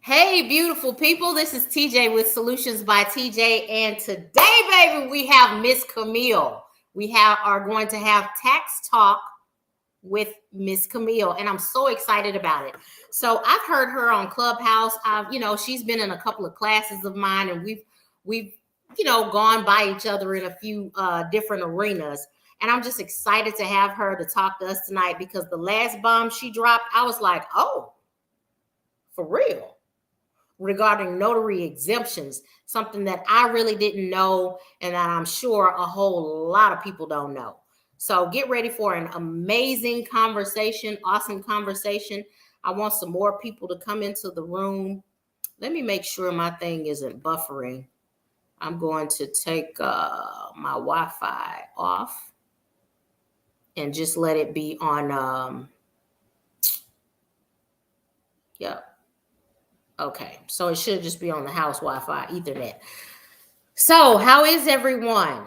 Hey, beautiful people. This is TJ with Solutions by TJ. And today, baby, we have Miss Camille. Are going to have tax talk with Miss Camille, and I'm so excited about it. So I've heard her on Clubhouse. She's been in a couple of classes of mine, and we've gone by each other in a few different arenas. And I'm just excited to have her to talk to us tonight because the last bomb she dropped, I was like, oh, for real, regarding notary exemptions, something that I really didn't know and that I'm sure a whole lot of people don't know. So get ready for an amazing conversation, awesome conversation. I want some more people to come into the room. Let me make sure my thing isn't buffering. I'm going to take my Wi-Fi off and just let it be on. Yep. Okay, so it should just be on the house Wi-Fi Ethernet. So how is everyone?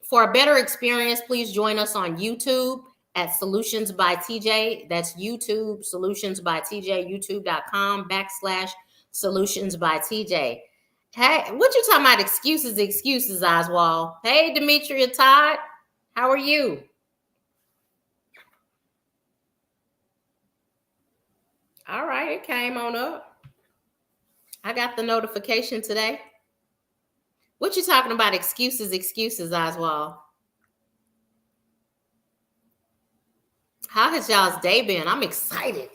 For a better experience, please join us on YouTube at Solutions by TJ. That's YouTube, Solutions by TJ, youtube.com/Solutions by TJ. Hey, what you talking about? Excuses, Oswald. Hey, Demetria Todd, how are you? All right, it came on up. I got the notification today. What you talking about? Excuses, Oswald. How has y'all's day been? I'm excited.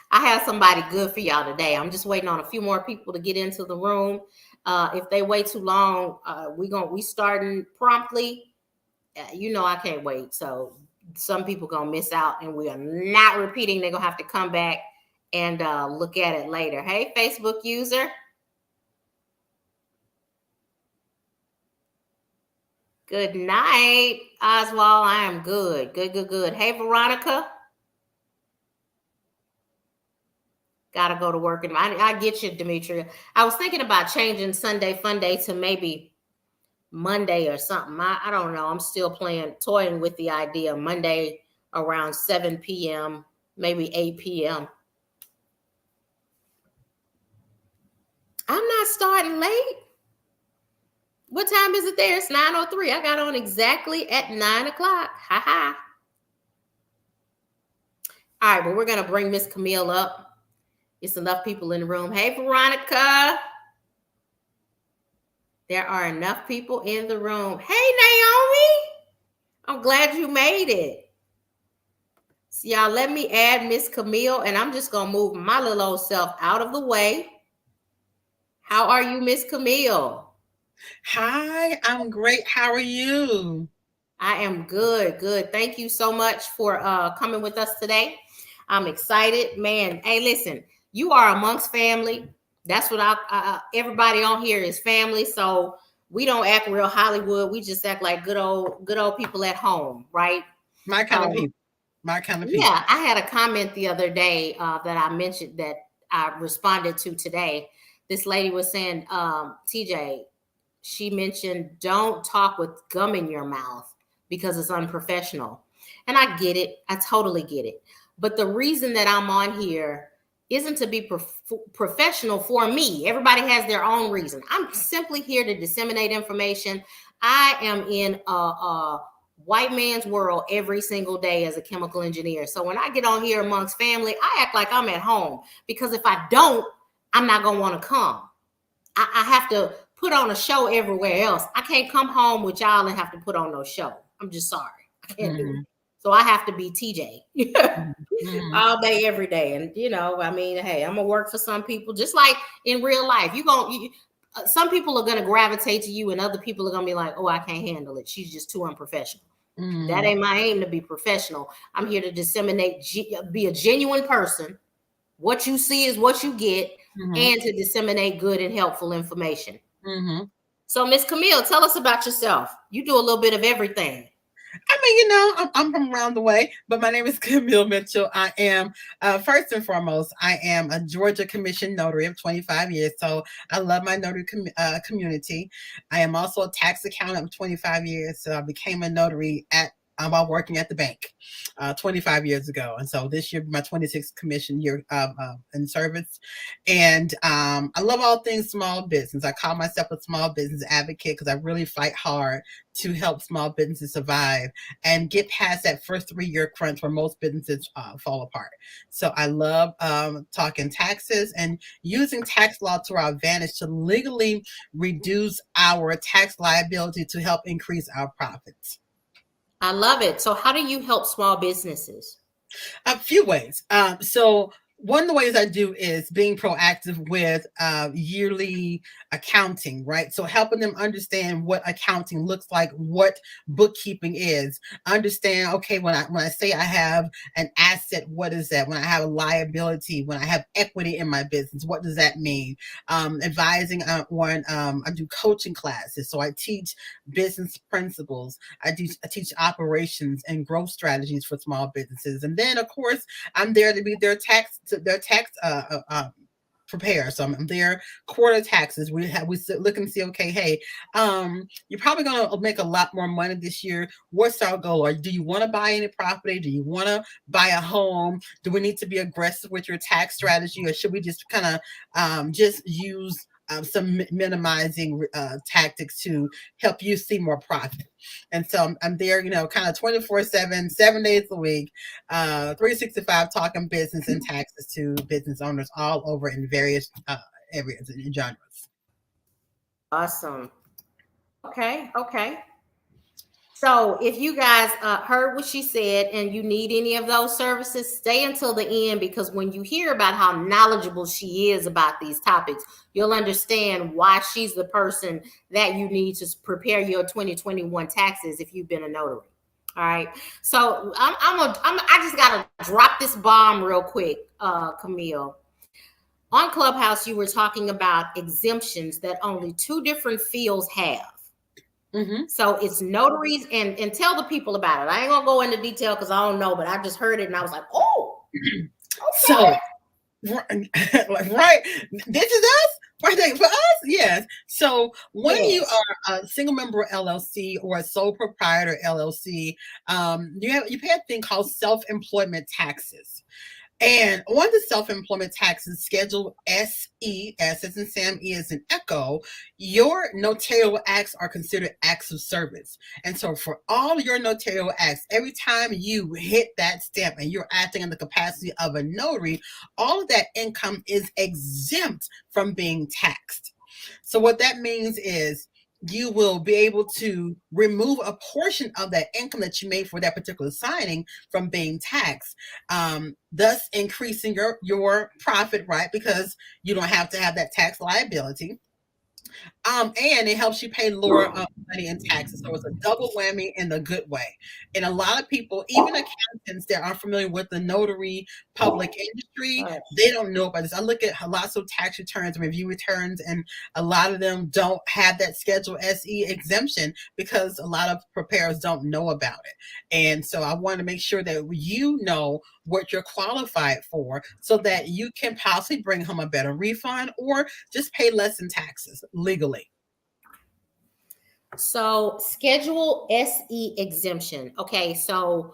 I have somebody good for y'all today. I'm just waiting on a few more people to get into the room. If they wait too long, we starting promptly. I can't wait. So some people gonna miss out, and we are not repeating. They're gonna have to come back and look at it later. Hey, Facebook user. Good night, Oswald. I am good. Good. Hey, Veronica. Gotta go to work. And I get you, Demetria. I was thinking about changing Sunday FunDay to maybe Monday or something. I don't know. I'm still toying with the idea of Monday around 7 p.m., maybe 8 p.m. I'm not starting late. What time is it there? It's 9:03. I got on exactly at 9 o'clock. Ha ha. All right, well, we're going to bring Miss Camille up. It's enough people in the room. Hey, Veronica. There are enough people in the room. Hey, Naomi. I'm glad you made it. So y'all, let me add Miss Camille, and I'm just going to move my little old self out of the way. How are you, Miss Camille? Hi, I'm great. How are you? I am good. Thank you so much for coming with us today. I'm excited, man. Hey, listen, you are amongst family. That's what everybody on here is family. So we don't act real Hollywood. We just act like good old people at home, right? My kind of people. Yeah, I had a comment the other day that I mentioned that I responded to today. This lady was saying, TJ, she mentioned don't talk with gum in your mouth because it's unprofessional. And I get it. I totally get it. But the reason that I'm on here isn't to be professional for me. Everybody has their own reason. I'm simply here to disseminate information. I am in a white man's world every single day as a chemical engineer. So when I get on here amongst family, I act like I'm at home, because if I don't, I'm not going to want to come. I have to put on a show everywhere else. I can't come home with y'all and have to put on no show. I'm just sorry. I can't do it. So I have to be TJ all day, every day. And, hey, I'm going to work for some people, just like in real life. Some people are going to gravitate to you, and other people are going to be like, oh, I can't handle it. She's just too unprofessional. That ain't my aim, to be professional. I'm here to disseminate, be a genuine person. What you see is what you get, and to disseminate good and helpful information. So, Miss Camille, tell us about yourself. You do a little bit of everything. I mean, I'm from around the way, but my name is Camille Mitchell. I am, first and foremost, I am a Georgia commissioned notary of 25 years. So I love my notary community. I am also a tax accountant of 25 years. So I became a notary at while working at the bank 25 years ago. And so this year, my 26th commission year in service. And I love all things small business. I call myself a small business advocate because I really fight hard to help small businesses survive and get past that first 3-year crunch where most businesses fall apart. So I love talking taxes and using tax law to our advantage to legally reduce our tax liability to help increase our profits. I love it. So how do you help small businesses? A few ways. So one of the ways I do is being proactive with yearly accounting, right? So helping them understand what accounting looks like, what bookkeeping is. Understand, okay, when I say I have an asset, what is that? When I have a liability, when I have equity in my business, what does that mean? Advising on, I do coaching classes, so I teach business principles. I teach operations and growth strategies for small businesses, and then of course I'm there to be their tax prepare. So I'm there quarter taxes. We look and see, okay, hey, you're probably going to make a lot more money this year. What's our goal? Or do you want to buy any property? Do you want to buy a home? Do we need to be aggressive with your tax strategy, or should we just kind of just use some minimizing tactics to help you see more profit? And so I'm there, kind of 24/7, 7 days a week, 365, talking business and taxes to business owners all over in various areas and genres. Awesome. Okay. So if you guys heard what she said and you need any of those services, stay until the end, because when you hear about how knowledgeable she is about these topics, you'll understand why she's the person that you need to prepare your 2021 taxes if you've been a notary. All right. So I just got to drop this bomb real quick, Camille. On Clubhouse, you were talking about exemptions that only 2 different fields have. Mm-hmm. So it's notaries, and tell the people about it. I ain't gonna go into detail because I don't know, but I just heard it and I was like, oh, okay. So right, this is us. Right, for us, yes. So when you are a single member LLC or a sole proprietor LLC, you pay a thing called self-employment taxes. And on the self-employment taxes, Schedule SE, S as in Sam, E as in Echo, your notarial acts are considered acts of service. And so for all your notarial acts, every time you hit that stamp and you're acting in the capacity of a notary, all of that income is exempt from being taxed. So what that means is you will be able to remove a portion of that income that you made for that particular signing from being taxed, thus increasing your profit, right? Because you don't have to have that tax liability. And it helps you pay lower money in taxes. So it's a double whammy in the good way. And a lot of people, even accountants that aren't familiar with the notary public industry, they don't know about this. I look at lots of tax returns and review returns, and a lot of them don't have that Schedule SE exemption because a lot of preparers don't know about it. And so I want to make sure that you know what you're qualified for so that you can possibly bring home a better refund or just pay less in taxes legally. So Schedule SE exemption. Okay, so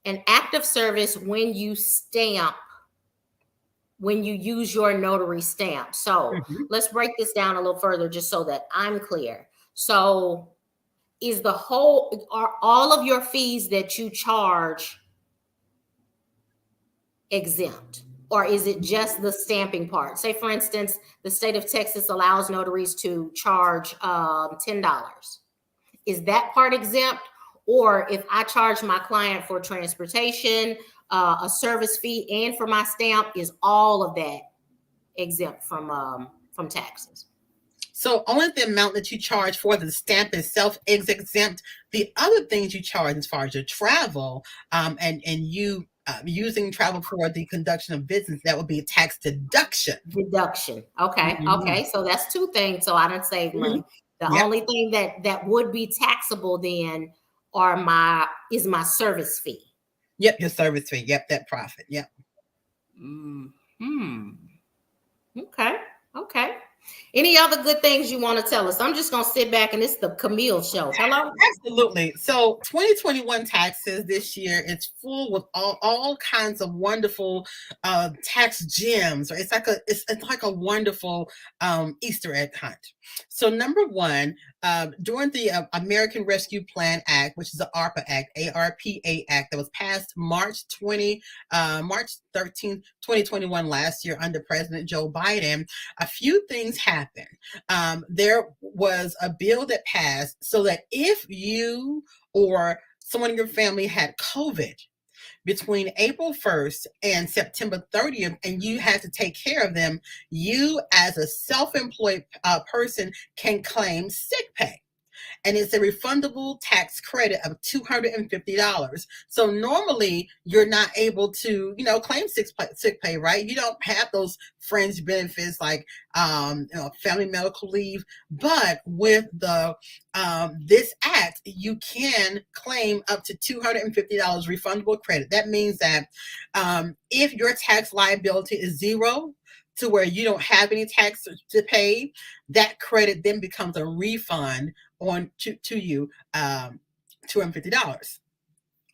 an act of service when you use your notary stamp. So let's break this down a little further just so that I'm clear. So are all of your fees that you charge exempt, or is it just the stamping part? Say, for instance, the state of Texas allows notaries to charge $10. Is that part exempt? Or if I charge my client for transportation, a service fee, and for my stamp, is all of that exempt from taxes? So only the amount that you charge for the stamp itself is exempt. The other things you charge as far as your travel and you using travel for the conduction of business, that would be a tax deduction. Okay. Okay. So that's 2 things. So I didn't save money. The only thing that would be taxable then is my service fee. Yep, your service fee. Yep, that profit. Yep. Okay. Any other good things you want to tell us? I'm just going to sit back and it's the Camille show. Hello? Absolutely. So 2021 taxes this year, it's full with all kinds of wonderful tax gems. It's like a wonderful Easter egg hunt. So number one, during the American Rescue Plan Act, which is the ARPA Act, ARPA Act, that was passed March 13th, 2021 last year under President Joe Biden, a few things happened. There was a bill that passed so that if you or someone in your family had COVID between April 1st and September 30th, and you had to take care of them, you as a self-employed person can claim sick pay. And it's a refundable tax credit of $250. So normally you're not able to, claim sick pay, right? You don't have those fringe benefits like, family medical leave. But with the this act, you can claim up to $250 refundable credit. That means that if your tax liability is zero, to where you don't have any tax to pay, that credit then becomes a refund on to you, $250.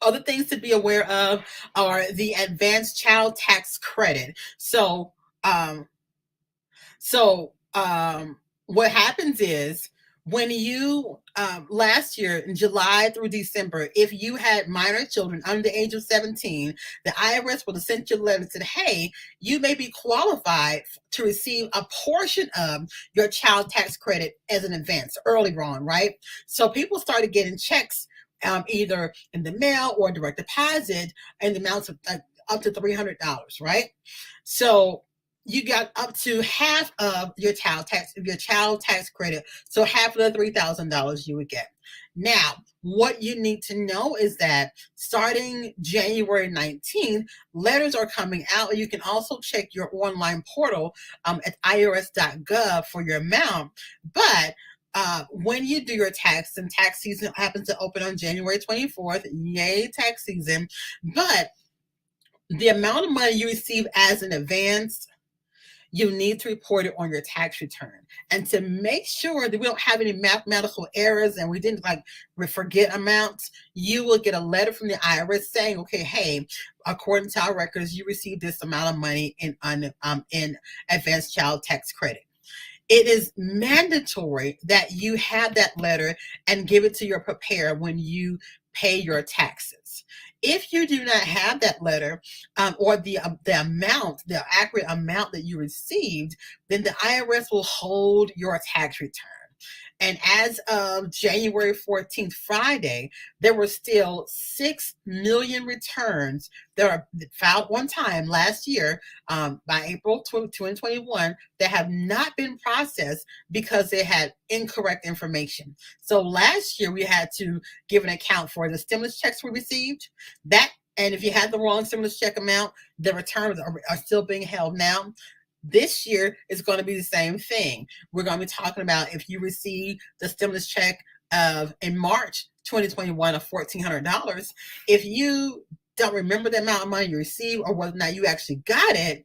Other things to be aware of are the advanced child tax credit. So what happens is when you last year in July through December, if you had minor children under the age of 17, the IRS would have sent you a letter and said, hey, you may be qualified to receive a portion of your child tax credit as an advance early on, right? So people started getting checks either in the mail or direct deposit in the amounts of up to $300, right? So you got up to half of your child tax credit. So half of the $3,000 you would get. Now, what you need to know is that starting January 19th, letters are coming out. You can also check your online portal at irs.gov for your amount. But when you do your tax, and tax season happens to open on January 24th, yay, tax season. But the amount of money you receive as an advance, you need to report it on your tax return. And to make sure that we don't have any mathematical errors and we didn't forget amounts, you will get a letter from the IRS saying, okay, hey, according to our records, you received this amount of money in advanced child tax credit. It is mandatory that you have that letter and give it to your preparer when you pay your taxes. If you do not have that letter or the accurate amount that you received, then the IRS will hold your tax return. And as of January 14th, Friday, there were still 6 million returns that are filed one time last year by April 2021 that have not been processed because they had incorrect information. So last year we had to give an account for the stimulus checks we received. And if you had the wrong stimulus check amount, the returns are still being held now. This year is going to be the same thing. We're going to be talking about if you receive the stimulus check in March 2021 of $1,400. If you don't remember the amount of money you received or whether or not you actually got it,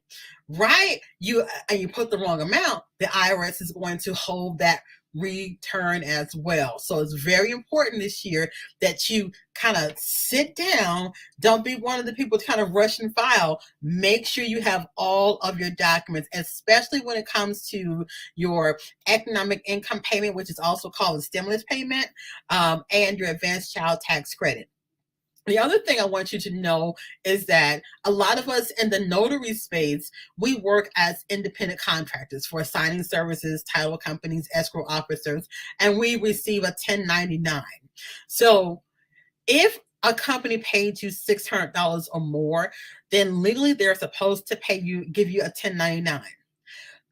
right? You put the wrong amount, the IRS is going to hold that return as well. So it's very important this year that you kind of sit down. Don't be one of the people to kind of rush and file. Make sure you have all of your documents, especially when it comes to your economic income payment, which is also called a stimulus payment, and your advanced child tax credit. The other thing I want you to know is that a lot of us in the notary space, we work as independent contractors for signing services, title companies, escrow officers, and we receive a 1099. So if a company paid you $600 or more, then legally they're supposed to give you a 1099.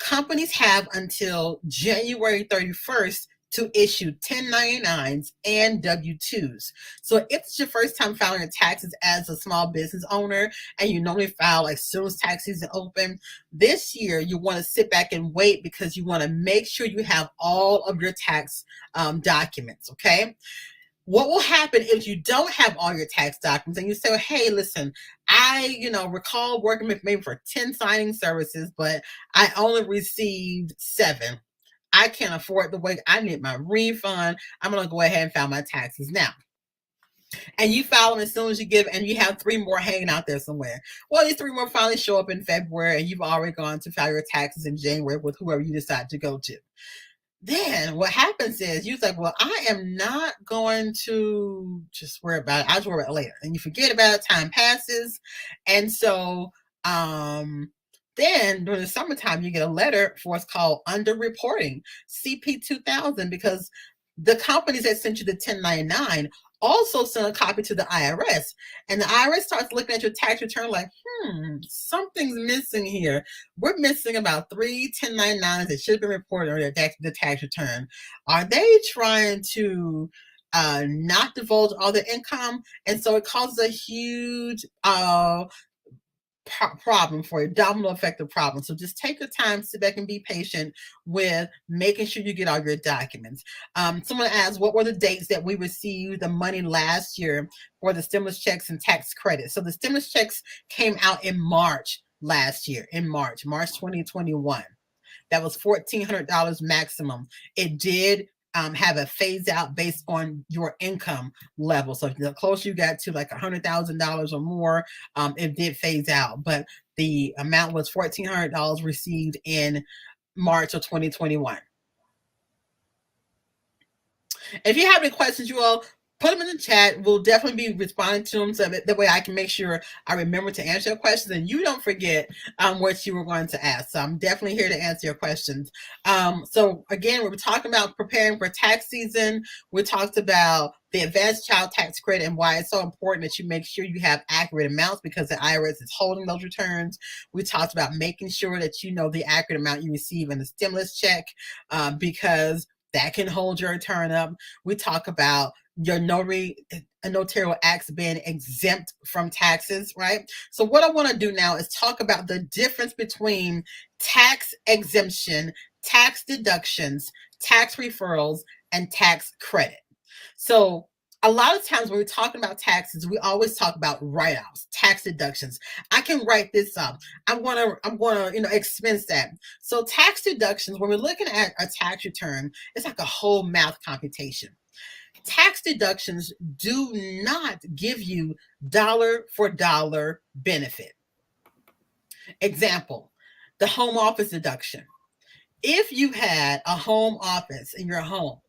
Companies have until January 31st to issue 1099s and W-2s. So if it's your first time filing your taxes as a small business owner and you normally file as soon as tax season open, this year you want to sit back and wait because you want to make sure you have all of your tax documents, okay? What will happen if you don't have all your tax documents and you say, hey, listen, I, recall working with maybe for 10 signing services, but I only received 7. I can't afford to wait. I need my refund. I'm going to go ahead and file my taxes now. And you file them as soon as you give, and you have 3 more hanging out there somewhere. Well, these 3 more finally show up in February, and you've already gone to file your taxes in January with whoever you decide to go to. Then what happens is you're like, well, I am not going to just worry about it. I'll just worry about it later. And you forget about it, time passes. And so then during the summertime, you get a letter for what's called underreporting, CP 2000, because the companies that sent you the 1099 also send a copy to the IRS. And the IRS starts looking at your tax return like, something's missing here. We're missing about 3 1099s that should have been reported on the tax return. Are they trying to not divulge all their income? And so it causes a huge problem for you, domino effect of problem. So just take your time, sit back and be patient with making sure you get all your documents. Someone asked, what were the dates that we received the money last year for the stimulus checks and tax credits? So the stimulus checks came out in March last year, in March 2021. That was $1,400 maximum. It did have a phase out based on your income level. So the closer you got to like $100,000 or more, it did phase out. But the amount was $1,400 received in March of 2021. If you have any questions, you all put them in the chat. We'll definitely be responding to them so that way I can make sure I remember to answer your questions and you don't forget what you were going to ask. So I'm definitely here to answer your questions. So again, we were talking about preparing for tax season. We talked about the advanced child tax credit and why it's so important that you make sure you have accurate amounts because the IRS is holding those returns. We talked about making sure that you know the accurate amount you receive in the stimulus check because that can hold your return up. We talk about your notarial acts being exempt from taxes, right? So what I want to do now is talk about the difference between tax exemption, tax deductions, tax referrals, and tax credit. So a lot of times when we're talking about taxes, we always talk about write-offs, tax deductions. I can write this up. I'm gonna expense that. So tax deductions, when we're looking at a tax return, it's like a whole math computation. Tax deductions do not give you dollar for dollar benefit. Example, the home office deduction. If you had a home office in your home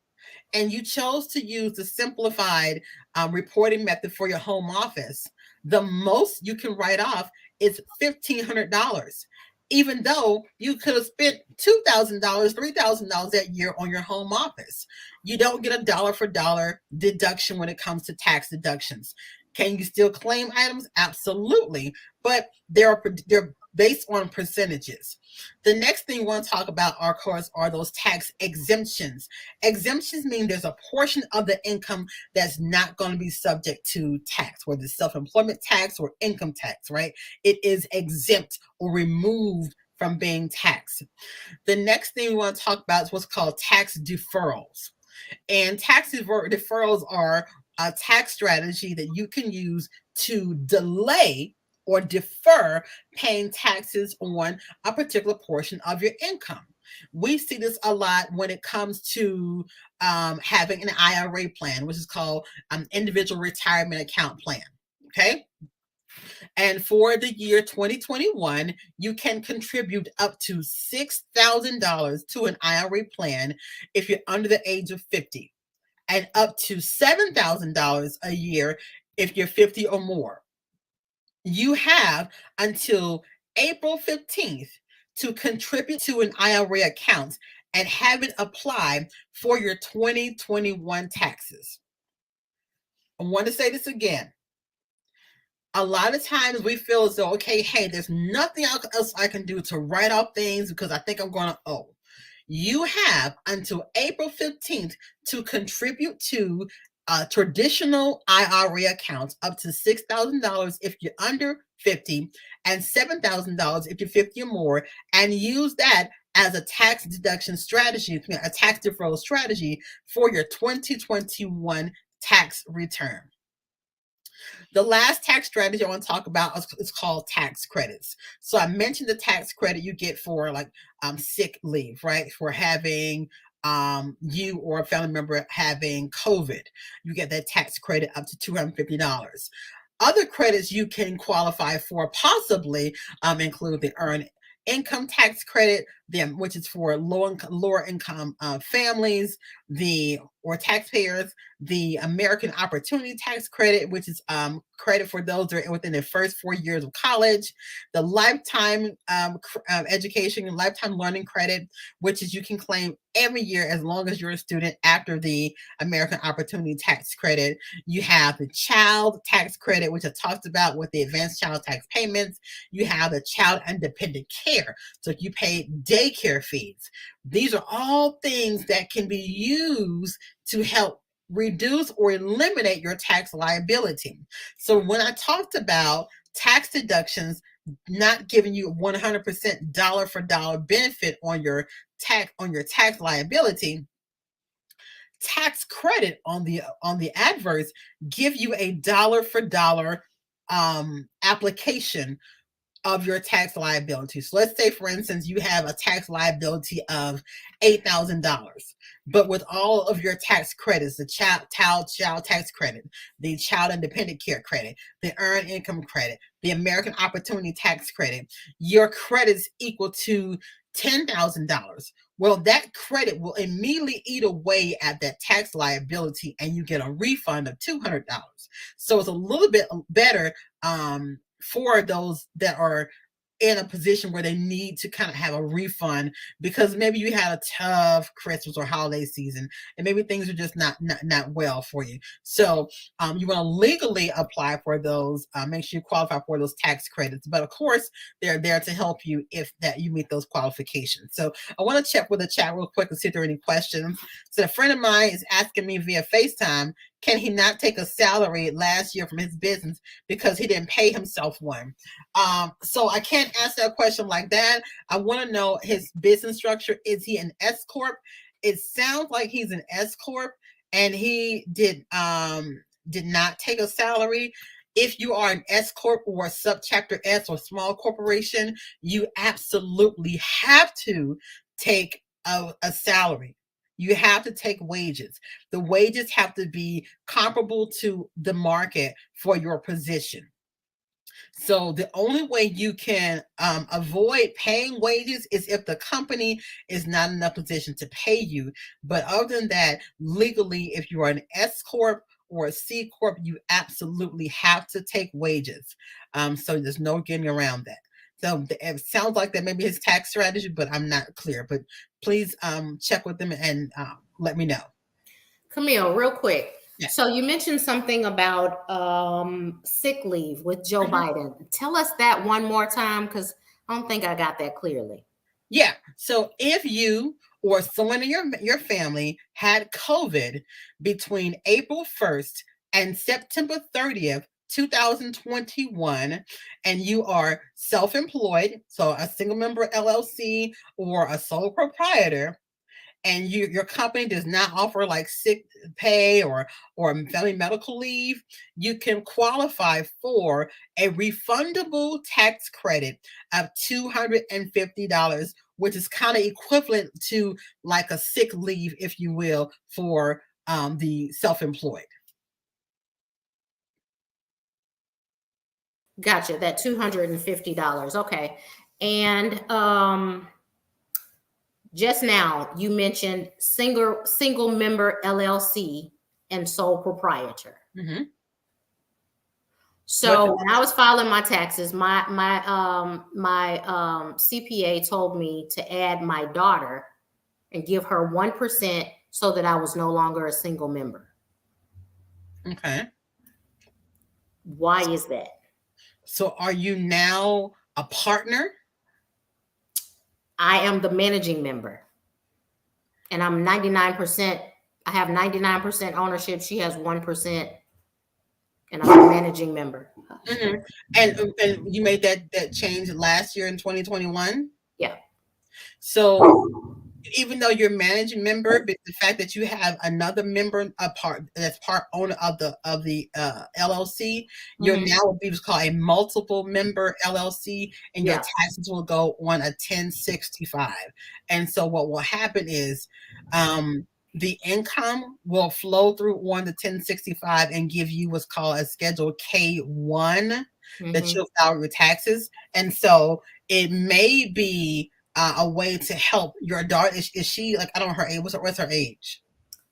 and you chose to use the simplified reporting method for your home office, the most you can write off is $1,500. Even though you could have spent $2,000, $3,000 that year on your home office. You don't get a dollar for dollar deduction when it comes to tax deductions. Can you still claim items? Absolutely. But they're based on percentages. The next thing we want to talk about, of course, are those tax exemptions. Exemptions mean there's a portion of the income that's not going to be subject to tax, whether it's self-employment tax or income tax, right? It is exempt or removed from being taxed. The next thing we want to talk about is what's called tax deferrals. And tax deferrals are a tax strategy that you can use to delay or defer paying taxes on a particular portion of your income. We see this a lot when it comes to having an IRA plan, which is called individual retirement account plan. Okay. And for the year 2021, you can contribute up to $6,000 to an IRA plan if you're under the age of 50, and up to $7,000 a year if you're 50 or more. You have until April 15th to contribute to an IRA account and have it apply for your 2021 taxes. I want to say this again. A lot of times we feel as though, okay, hey, there's nothing else I can do to write off things because I think I'm going to owe. You have until April 15th to contribute to traditional IRA accounts up to $6,000 if you're under 50 and $7,000 if you're 50 or more, and use that as a tax deduction strategy, a tax deferral strategy for your 2021 tax return. The last tax strategy I want to talk about is called tax credits. So I mentioned the tax credit you get for like sick leave, right? For having you or a family member having COVID, you get that tax credit up to $250. Other credits you can qualify for possibly include the earned income tax credit, which is for lower income families, or taxpayers, the American Opportunity Tax Credit, which is credit for those that are within their first 4 years of college, the lifetime education and lifetime learning credit, which is you can claim every year as long as you're a student after the American Opportunity Tax Credit. You have the child tax credit, which I talked about with the advanced child tax payments. You have the child independent care. So you pay daycare fees. These are all things that can be used to help reduce or eliminate your tax liability. So when I talked about tax deductions not giving you 100% dollar for dollar benefit on your tax liability, tax credit on the adverse give you a dollar for dollar application of your tax liability. So let's say, for instance, you have a tax liability of $8,000, but with all of your tax credits, the child tax credit, the child independent care credit, the earned income credit, the American Opportunity Tax Credit, your credits equal to $10,000. Well, that credit will immediately eat away at that tax liability and you get a refund of $200. So it's a little bit better for those that are in a position where they need to kind of have a refund because maybe you had a tough Christmas or holiday season and maybe things are just not well for you. So you want to legally apply for those, make sure you qualify for those tax credits. But of course, they're there to help you if that you meet those qualifications. So I want to check with the chat real quick and see if there are any questions. So a friend of mine is asking me via FaceTime, can he not take a salary last year from his business because he didn't pay himself one? So I can't answer a question like that. I want to know his business structure. Is he an S corp? It sounds like he's an S corp, and he did not take a salary. If you are an S corp or a subchapter S or small corporation, you absolutely have to take a salary. You have to take wages. The wages have to be comparable to the market for your position. So the only way you can avoid paying wages is if the company is not in a position to pay you. But other than that, legally, if you are an S corp or a C corp, you absolutely have to take wages. So there's no getting around that. So it sounds like that may be his tax strategy, but I'm not clear. But please check with them and let me know. Camille, real quick. Yeah. So you mentioned something about sick leave with Joe Biden. Tell us that one more time because I don't think I got that clearly. Yeah. So if you or someone in your family had COVID between April 1st and September 30th, 2021, and you are self-employed, so a single member LLC or a sole proprietor, and your company does not offer like sick pay or family medical leave, you can qualify for a refundable tax credit of $250, which is kind of equivalent to like a sick leave, if you will, for the self-employed. Gotcha. That $250. Okay. And just now you mentioned single member LLC and sole proprietor. Mm-hmm. So when I was filing my taxes, my CPA told me to add my daughter and give her 1% so that I was no longer a single member. Okay. Why is that? So are you now a partner? I am the managing member. And I'm 99%. I have 99% ownership. She has 1%. And I'm a managing member. Mm-hmm. And you made that change last year in 2021? Yeah. So even though you're managing member, but the fact that you have another member, a part that's part owner of the LLC, you're Mhm. now what we call a multiple member LLC, and your Yeah. taxes will go on a 1065. And so what will happen is, the income will flow through on the 1065 and give you what's called a Schedule K1 that Mhm. you'll file your taxes. And so it may be a way to help your daughter. Is she like, I don't know her age? What's her age?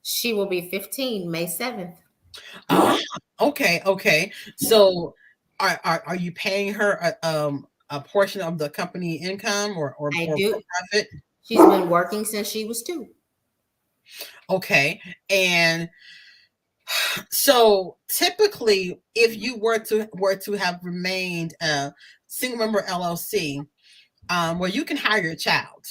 She will be 15 May 7th. Ah, okay, okay. So are you paying her a portion of the company income I or do. profit? She's been working since she was 2. Okay. And so typically if you were to have remained a single member LLC, where you can hire your child.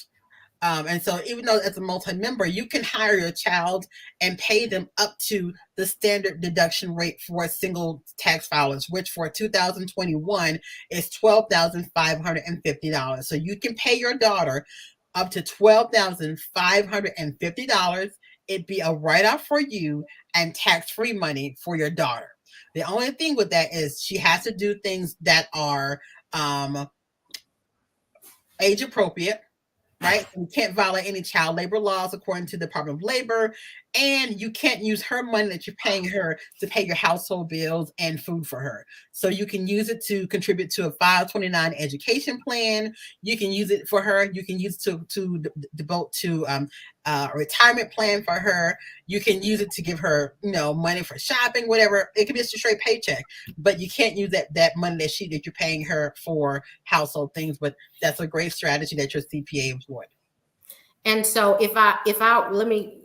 And so even though as a multi-member, you can hire your child and pay them up to the standard deduction rate for single tax filers, which for 2021 is $12,550. So you can pay your daughter up to $12,550. It'd be a write-off for you and tax-free money for your daughter. The only thing with that is she has to do things that are age appropriate, right? You can't violate any child labor laws according to the Department of Labor, and you can't use her money that you're paying her to pay your household bills and food for her. So you can use it to contribute to a 529 education plan. You can use it for her. You can use it to devote to a retirement plan for her. You can use it to give her, money for shopping, whatever. It could be just a straight paycheck, but you can't use that money that you're paying her for household things. But that's a great strategy that your CPA would. And so if I let me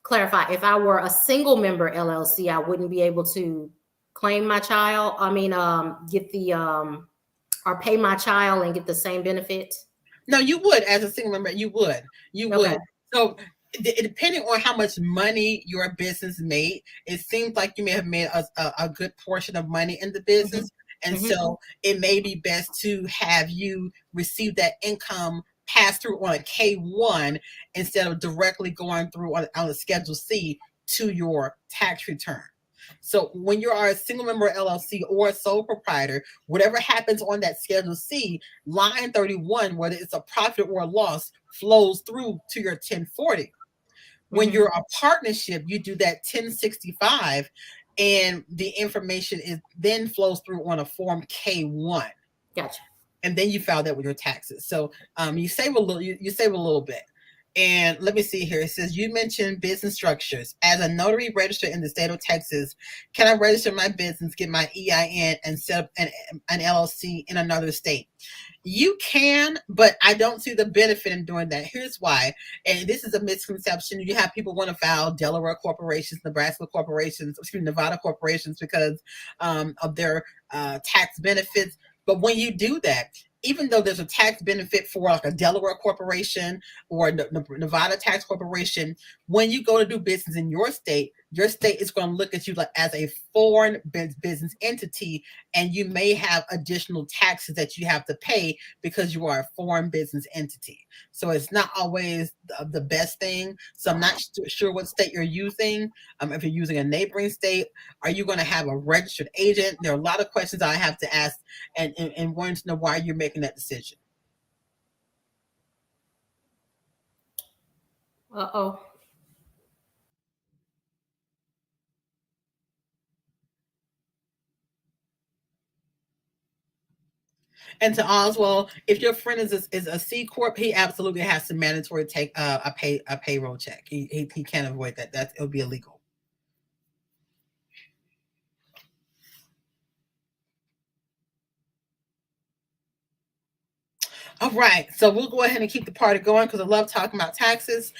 clarify, if I were a single member LLC, I wouldn't be able to claim my child. I mean, get the or pay my child and get the same benefits. No, you would as a single member. You Okay. would. So depending on how much money your business made, it seems like you may have made a good portion of money in the Hmm. business, and Hmm. so it may be best to have you receive that income pass through on a K1 instead of directly going through on a Schedule C to your tax return. So when you are a single member LLC or a sole proprietor, whatever happens on that Schedule C, line 31, whether it's a profit or a loss, flows through to your 1040. When Hmm. you're a partnership, you do that 1065, and the information is then flows through on a Form K1, Gotcha. and then you file that with your taxes. So you save a little. You save a little bit. And let me see here. It says you mentioned business structures. As a notary registered in the state of Texas, can I register my business, get my EIN, and set up an LLC in another state? You can, but I don't see the benefit in doing that. Here's why. And this is a misconception. You have people want to file Delaware corporations, Nebraska corporations, Nevada corporations because of their tax benefits. But when you do that, even though there's a tax benefit for like a Delaware corporation or Nevada tax corporation, when you go to do business in your state is going to look at you like as a foreign business entity, and you may have additional taxes that you have to pay because you are a foreign business entity. So it's not always the best thing. So I'm not sure what state you're using. If you're using a neighboring state, are you going to have a registered agent? There are a lot of questions I have to ask and wanting to know why you're making that decision. Uh-oh. And to Oswald, if your friend is a C corp, he absolutely has to mandatory take a payroll check. He can't avoid that. It'll be illegal. All right, so we'll go ahead and keep the party going because I love talking about taxes.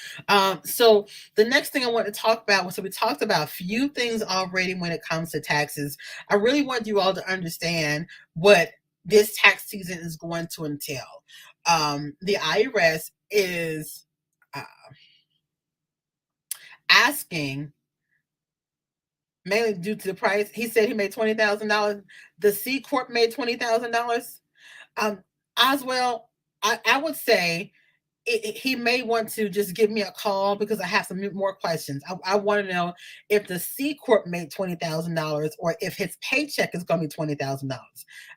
So the next thing I want to talk about was, so we talked about a few things already when it comes to taxes. I really want you all to understand what this tax season is going to entail. The IRS is uh, asking, mainly due to the price. He said he made $20,000. The C corp made $20,000. Oswell, I would say he may want to just give me a call because I have some more questions. I want to know if the C Corp made $20,000 or if his paycheck is going to be $20,000.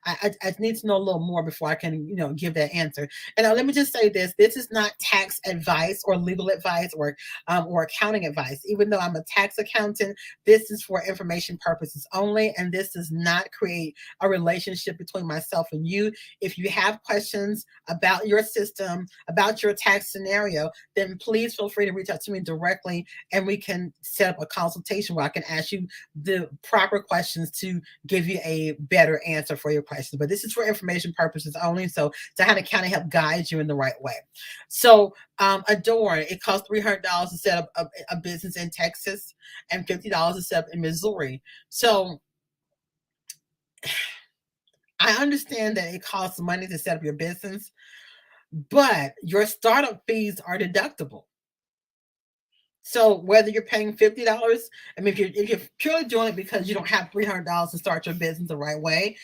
I need to know a little more before I can, give that answer. And now let me just say this: this is not tax advice or legal advice or accounting advice. Even though I'm a tax accountant, this is for information purposes only, and this does not create a relationship between myself and you. If you have questions about your system, about your tax scenario, then please feel free to reach out to me directly and we can set up a consultation where I can ask you the proper questions to give you a better answer for your questions. But this is for information purposes only, so to kind of help guide you in the right way. So Adorn, it costs $300 to set up a business in Texas and $50 to set up in Missouri. So I understand that it costs money to set up your business, but your startup fees are deductible. So whether you're paying $50, I mean, if you're purely doing it because you don't have $300 to start your business the right way,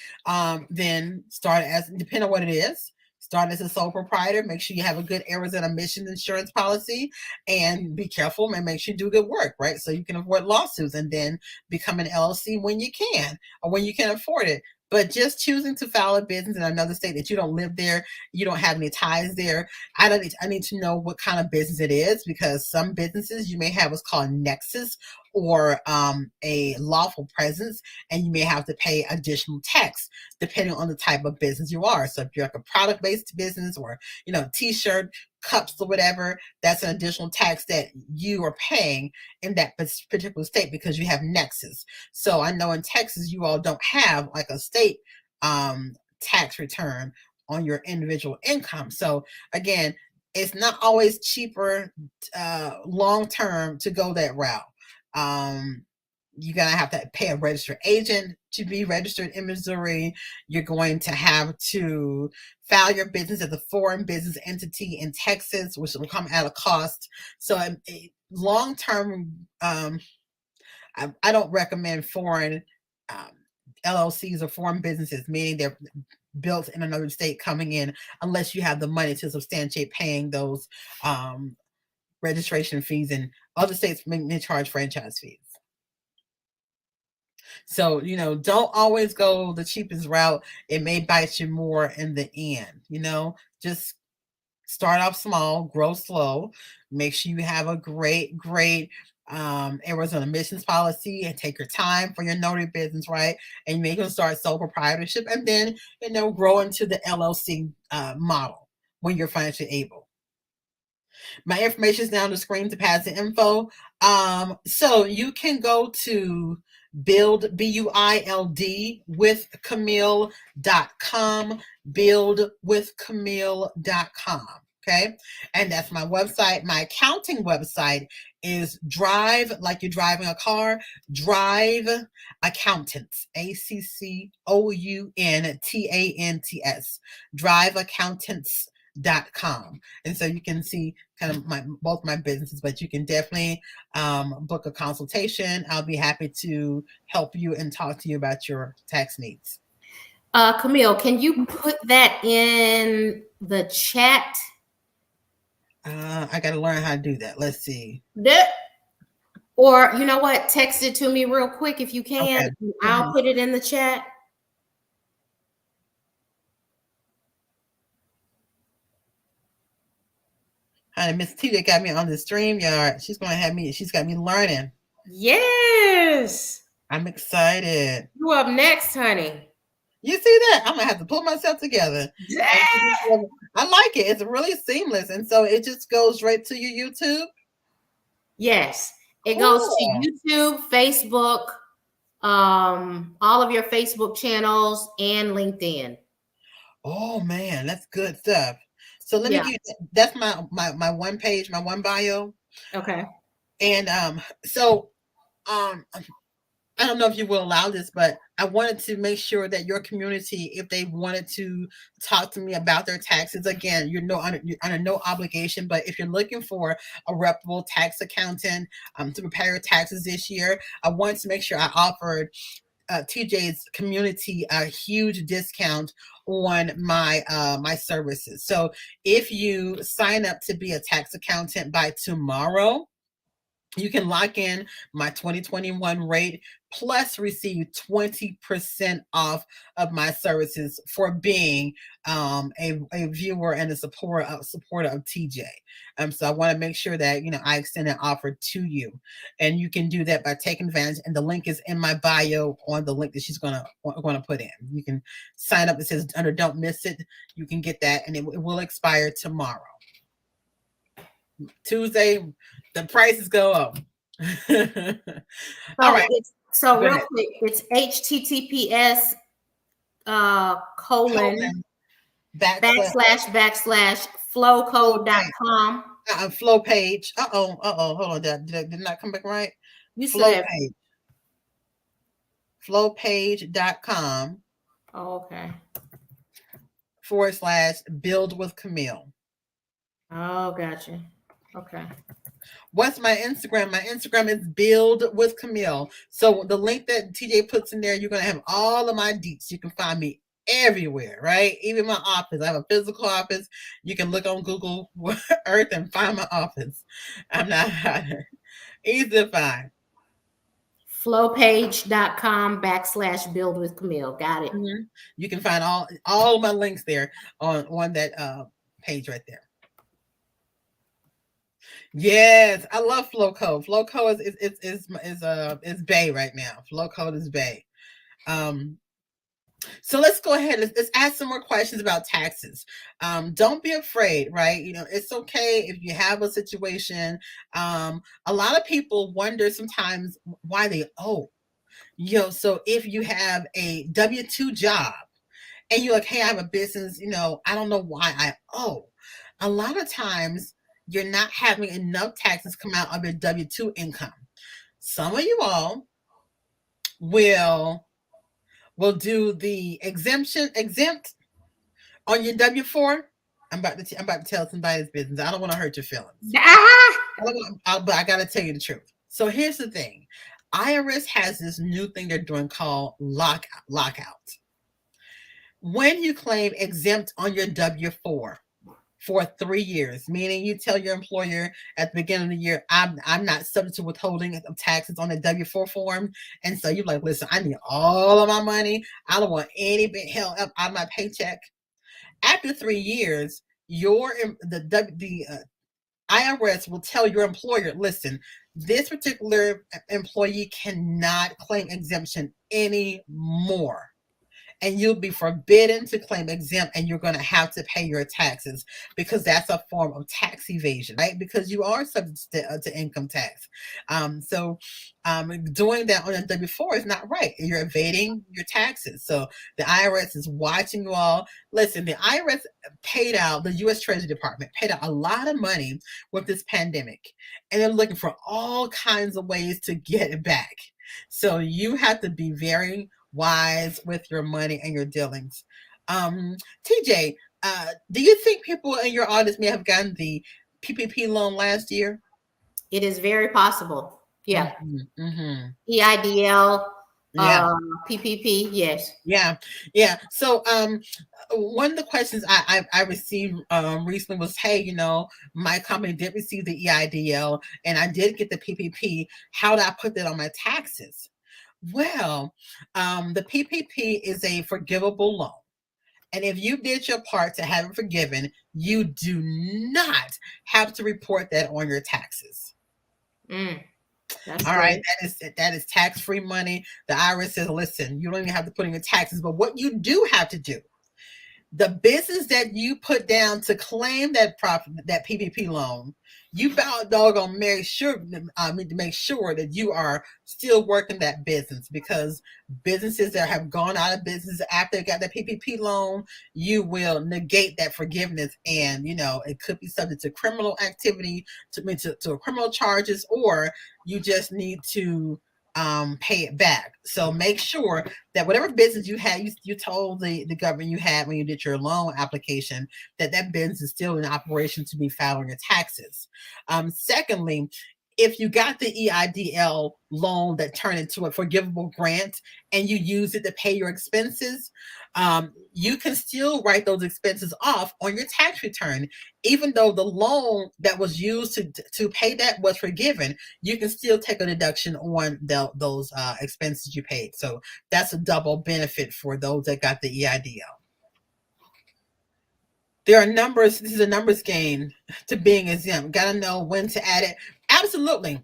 then start as, depending on what it is, start as a sole proprietor. Make sure you have a good errors and omissions insurance policy, and be careful and make sure you do good work, right? So you can avoid lawsuits, and then become an LLC when you can or when you can afford it. But just choosing to file a business in another state that you don't live there, you don't have any ties there, I need to know what kind of business it is, because some businesses you may have what's called nexus or a lawful presence, and you may have to pay additional tax depending on the type of business you are. So if you're like a product-based business or, t-shirt, cups or whatever, that's an additional tax that you are paying in that particular state because you have nexus. So I know in Texas, you all don't have like a state tax return on your individual income. So again, it's not always cheaper long-term to go that route. You're going to have to pay a registered agent to be registered in Missouri. You're going to have to file your business as a foreign business entity in Texas, which will come at a cost. So long-term, I don't recommend foreign LLCs or foreign businesses, meaning they're built in another state coming in, unless you have the money to substantiate paying those registration fees, and other states may charge franchise fees. So, don't always go the cheapest route. It may bite you more in the end, just start off small, grow slow, make sure you have a great errors and omissions policy, and take your time for your notary business, right? And you can start sole proprietorship, and then, grow into the LLC model when you're financially able. My information is now on the screen to pass the info. So you can go to build, BUILD, with Camille.com, buildwithcamille.com. Okay. And that's my website. My accounting website is Drive, like you're driving a car, Drive Accountants, ACCOUNTANTS, driveaccountants.com. And so you can see kind of both my businesses, but you can definitely book a consultation. I'll be happy to help you and talk to you about your tax needs. Camille, can you put that in the chat? I got to learn how to do that. Let's see. Or you know what? Text it to me real quick if you can. Okay. I'll put it in the chat. Honey, Miss T that got me on the StreamYard. She's got me learning. Yes. I'm excited. You up next, honey. You see that? I'm gonna have to pull myself together. Yeah. I like it. It's really seamless. And so it just goes right to your YouTube. Yes. It goes to YouTube, Facebook, all of your Facebook channels, and LinkedIn. Oh man, that's good stuff. So let me give you, that's my one page, my one bio. Okay. And so I don't know if you will allow this, but I wanted to make sure that your community, if they wanted to talk to me about their taxes, again, you're under no obligation, but if you're looking for a reputable tax accountant to prepare your taxes this year, I wanted to make sure I offered TJ's community a huge discount on my services. So if you sign up to be a tax accountant by tomorrow, you can lock in my 2021 rate plus receive 20% off of my services for being a viewer and a supporter of TJ. So I want to make sure that I extend that offer to you, and you can do that by taking advantage. And the link is in my bio on the link that she's gonna put in. You can sign up. It says under "Don't miss it." You can get that, and it will expire tomorrow. Tuesday, the prices go up. All right. So real quick, it's HTTPS colon backslash flowcode.com. Flow page. Hold on. Did not come back right? You said flowpage.com. Oh, okay. / build with Camille. Oh, gotcha. Okay. What's my Instagram? My Instagram is Build with Camille. So the link that TJ puts in there, you're going to have all of my deets. You can find me everywhere, right? Even my office. I have a physical office. You can look on Google Earth and find my office. I'm not hiding. Easy to find. Flowpage.com / build with Camille. Got it. Mm-hmm. You can find all my links there on that page right there. Yes, I love Flowcode. Flowcode is Bay right now. Flowcode is Bay. So let's go ahead. Let's ask some more questions about taxes. Don't be afraid, right? It's okay if you have a situation. A lot of people wonder sometimes why they owe. So if you have a W-2 job and you're like, hey, I have a business, I don't know why I owe. A lot of times you're not having enough taxes come out of your W-2 income. Some of you all will do the exempt on your W-4. I'm about to tell somebody's business. I don't want to hurt your feelings. But I got to tell you the truth. So here's the thing. IRS has this new thing they're doing called lockout. When you claim exempt on your W-4 for 3 years, meaning you tell your employer at the beginning of the year, I'm not subject to withholding of taxes on the W-4 form. And so you're like, listen, I need all of my money. I don't want any bit held up out of my paycheck. After 3 years, the IRS will tell your employer, listen, this particular employee cannot claim exemption anymore. And you'll be forbidden to claim exempt, and you're going to have to pay your taxes because that's a form of tax evasion, right? Because you are subject to income tax. So doing that on a W-4 is not right. You're evading your taxes. So the IRS is watching you all. Listen, the IRS paid out, the U.S. Treasury Department paid out a lot of money with this pandemic, and they're looking for all kinds of ways to get it back. So you have to be very wise with your money and your dealings. TJ, do you think people in your audience may have gotten the PPP loan last year? It is very possible. Yeah. Mm-hmm. EIDL, PPP, yes. Yeah. So one of the questions I received recently was, hey, my company did receive the EIDL and I did get the PPP. How do I put that on my taxes? Well, the PPP is a forgivable loan. And if you did your part to have it forgiven, you do not have to report that on your taxes. All right, that is tax-free money. The IRS says, listen, you don't even have to put in your taxes, but what you do have to do, the business that you put down to claim that PPP loan, you doggone make sure that you are still working that business, because businesses that have gone out of business after they got that PPP loan, you will negate that forgiveness, and it could be subject to criminal activity, to criminal charges, or you just need to pay it back. So make sure that whatever business you had, you told the government you had when you did your loan application, that business is still in operation to be filed on your taxes. Secondly, if you got the EIDL loan that turned into a forgivable grant and you use it to pay your expenses, you can still write those expenses off on your tax return. Even though the loan that was used to pay that was forgiven, you can still take a deduction on those expenses you paid. So that's a double benefit for those that got the EIDL. There are numbers. This is a numbers game to being exempt. Got to know when to add it. Absolutely.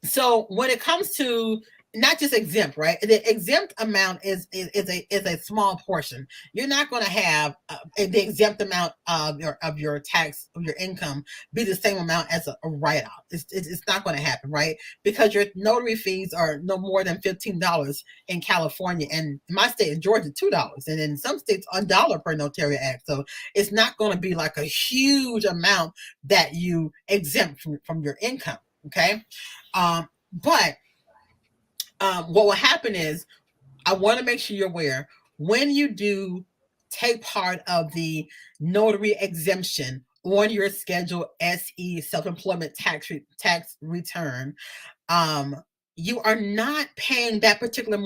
So when it comes to not just exempt, right? The exempt amount is a small portion. You're not going to have the exempt amount of your tax of your income be the same amount as a write-off. It's not going to happen, right? Because your notary fees are no more than $15 in California, and in my state in Georgia, $2, and in some states $1 per notarial act. So it's not going to be like a huge amount that you exempt from your income. Okay, but what will happen is, I want to make sure you're aware, when you do take part of the notary exemption on your Schedule SE self-employment tax return, you are not paying that particular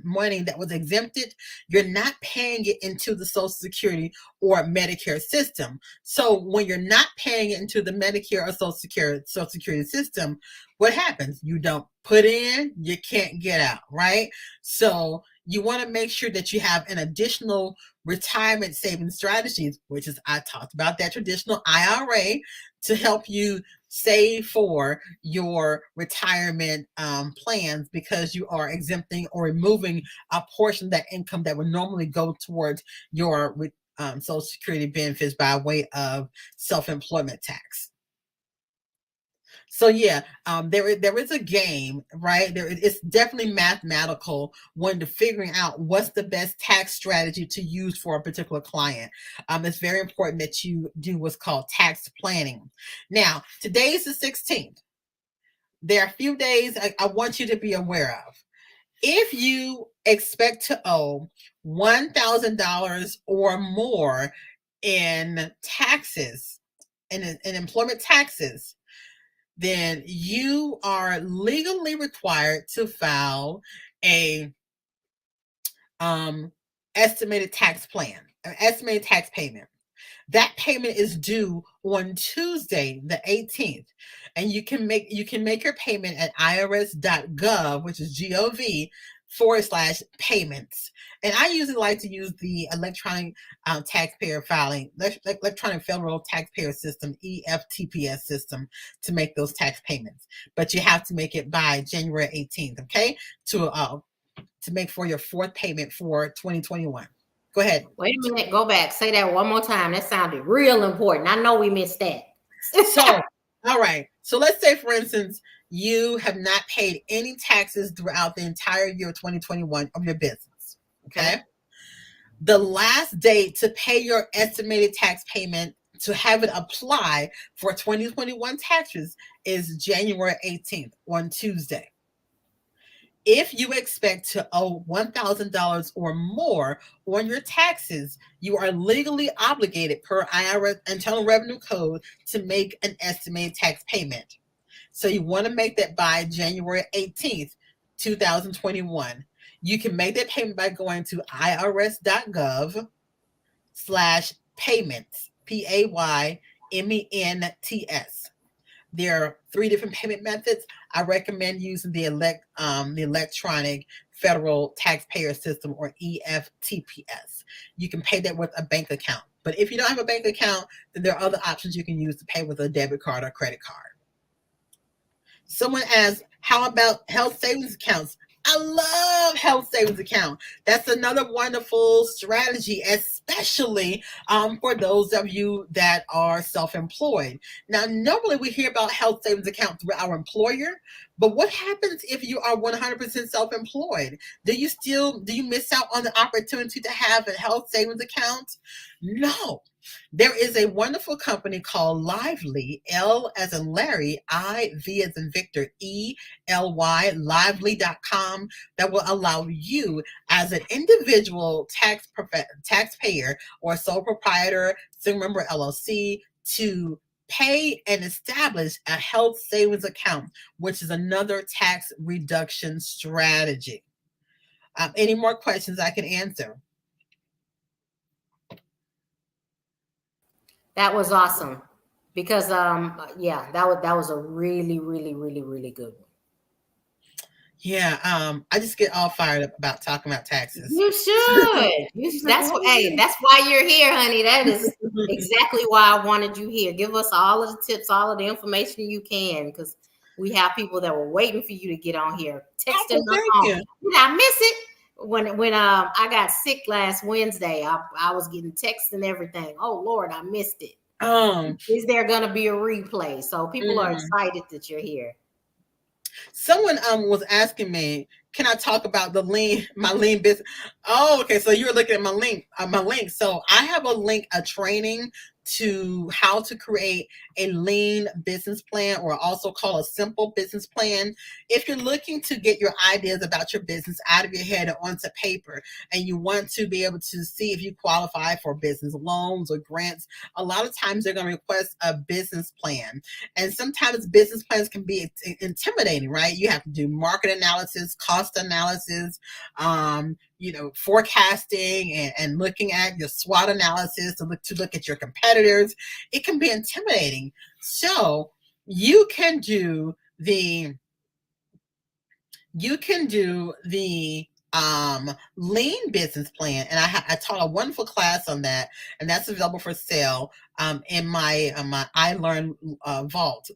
money that was exempted. You're not paying it into the Social Security or Medicare system. So when you're not paying it into the Medicare or Social Security system, what happens? You don't put in, you can't get out, right? So you want to make sure that you have an additional retirement saving strategies, which is, I talked about that traditional IRA to help you save for your retirement plans, because you are exempting or removing a portion of that income that would normally go towards your Social Security benefits by way of self-employment tax. So yeah, there is a game, right? It's definitely mathematical when to figuring out what's the best tax strategy to use for a particular client. It's very important that you do what's called tax planning. Now, today is the 16th. There are a few days I want you to be aware of. If you expect to owe $1,000 or more in taxes, in employment taxes, then you are legally required to file a estimated tax plan, an estimated tax payment. That payment is due on Tuesday, the 18th, and you can make your payment at irs.gov, which is gov/payments. And I usually like to use the electronic taxpayer filing, electronic federal taxpayer system, EFTPS system, to make those tax payments. But you have to make it by January 18th, okay, to make for your fourth payment for 2021. Go ahead. Wait a minute. Go back. Say that one more time. That sounded real important. I know we missed that. So, all right. So let's say, for instance, you have not paid any taxes throughout the entire year of 2021 of your business. Okay. The last date to pay your estimated tax payment to have it apply for 2021 taxes is January 18th, on Tuesday. If you expect to owe $1,000 or more on your taxes, you are legally obligated per IRS Internal Revenue Code to make an estimated tax payment. So you want to make that by January 18th, 2021. You can make that payment by going to irs.gov/payments, PAYMENTS. There are 3 different payment methods. I recommend using the electronic federal taxpayer system, or EFTPS. You can pay that with a bank account. But if you don't have a bank account, then there are other options you can use to pay with a debit card or credit card. Someone asked, how about health savings accounts? I love health savings account. That's another wonderful strategy, especially for those of you that are self-employed. Now, normally we hear about health savings account through our employer, but what happens if you are 100% self-employed? Do you miss out on the opportunity to have a health savings account? No. There is a wonderful company called Lively, L as in Larry, I, V as in Victor, ELY, lively.com, that will allow you as an individual taxpayer or sole proprietor, single member LLC, to pay and establish a health savings account, which is another tax reduction strategy. Any more questions I can answer? That was awesome because yeah, that was a really, really, really, really good one. Yeah, I just get all fired up about talking about taxes. You should. That's what. Hey, that's why you're here, honey. That is exactly why I wanted you here. Give us all of the tips, all of the information you can, because we have people that were waiting for you to get on here, texting my phone. Did I miss it? When I got sick last Wednesday, I was getting texts and everything. Oh Lord, I missed it. Is there gonna be a replay? So people are excited that you're here. Someone was asking me, can I talk about my lean business? Oh, okay. So you're looking at my link. So I have a training to how to create a lean business plan, or also called a simple business plan. If you're looking to get your ideas about your business out of your head and onto paper, and you want to be able to see if you qualify for business loans or grants, a lot of times they're going to request a business plan. And sometimes business plans can be intimidating, right? You have to do market analysis, cost analysis, forecasting, and looking at your SWOT analysis to look at your competitors. It can be intimidating. So you can do the lean business plan, and I taught a wonderful class on that, and that's available for sale in my I Learn vault,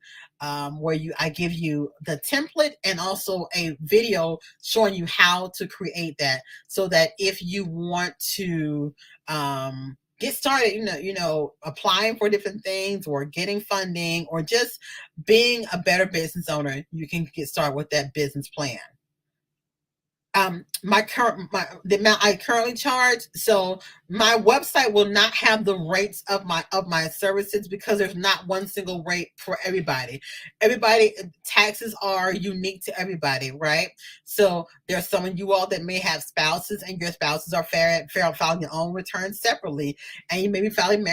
where I give you the template and also a video showing you how to create that, so that if you want to get started, applying for different things, or getting funding, or just being a better business owner, you can get started with that business plan. The amount I currently charge. So my website will not have the rates of my services, because there's not one single rate for everybody. Taxes are unique to everybody, right? So there's some of you all that may have spouses, and your spouses are filing their own returns separately, and you may be filing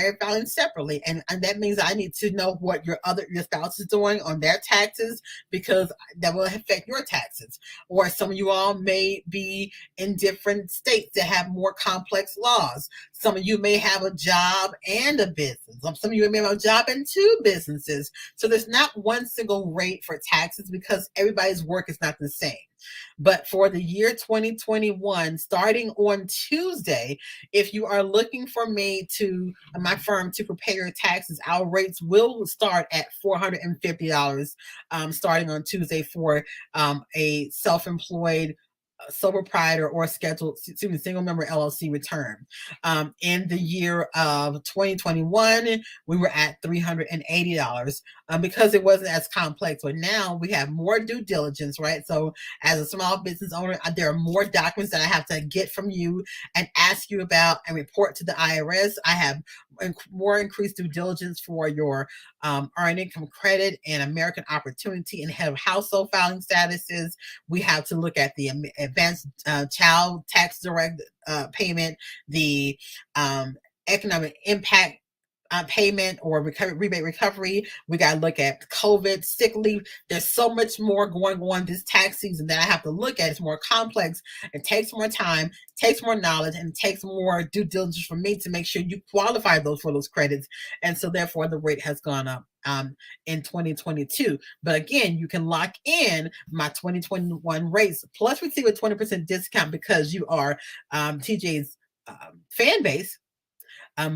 separately, and that means I need to know what your spouse is doing on their taxes, because that will affect your taxes. Or some of you all may be in different states that have more complex laws. Some of you may have a job and a business. Some of you may have a job and two businesses. So there's not one single rate for taxes, because everybody's work is not the same. But for the year 2021, starting on Tuesday, if you are looking for my firm to prepare your taxes, our rates will start at $450 starting on Tuesday for a self-employed sole proprietor or single member LLC return. In the year of 2021, we were at $380 because it wasn't as complex. But now we have more due diligence, right? So as a small business owner, there are more documents that I have to get from you and ask you about and report to the IRS. I have more increased due diligence for your earned income credit and American Opportunity and head of household filing statuses. We have to look at the advanced child tax direct payment, the economic impact payment or rebate recovery. We got to look at COVID, sick leave. There's so much more going on this tax season that I have to look at. It's more complex. It takes more time, takes more knowledge, and takes more due diligence for me to make sure you qualify for those credits. And so therefore the rate has gone up in 2022. But again, you can lock in my 2021 rates, plus receive a 20% discount because you are TJ's fan base,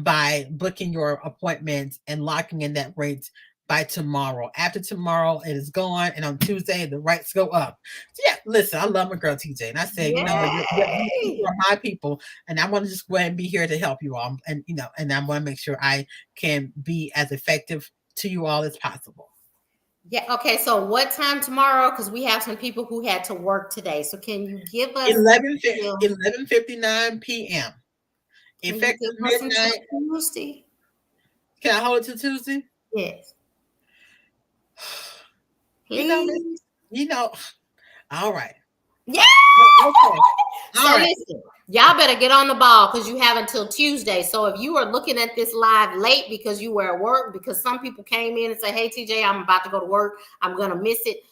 by booking your appointment and locking in that rate by tomorrow. After tomorrow, it is gone, and on Tuesday, the rates go up. So yeah, listen, I love my girl TJ, and I say, you are my people, and I want to just go ahead and be here to help you all, and and I want to make sure I can be as effective to you all as possible. Yeah. Okay. So what time tomorrow? Because we have some people who had to work today. So can you give us 11:59 p.m. Effective midnight. Tuesday. Can I hold it to Tuesday? Yes. Please. All right. Yeah. Okay. So listen, Y'all better get on the ball because you have until Tuesday. So if you are looking at this live late because you were at work, because some people came in and say, hey, TJ, I'm about to go to work, I'm going to miss it.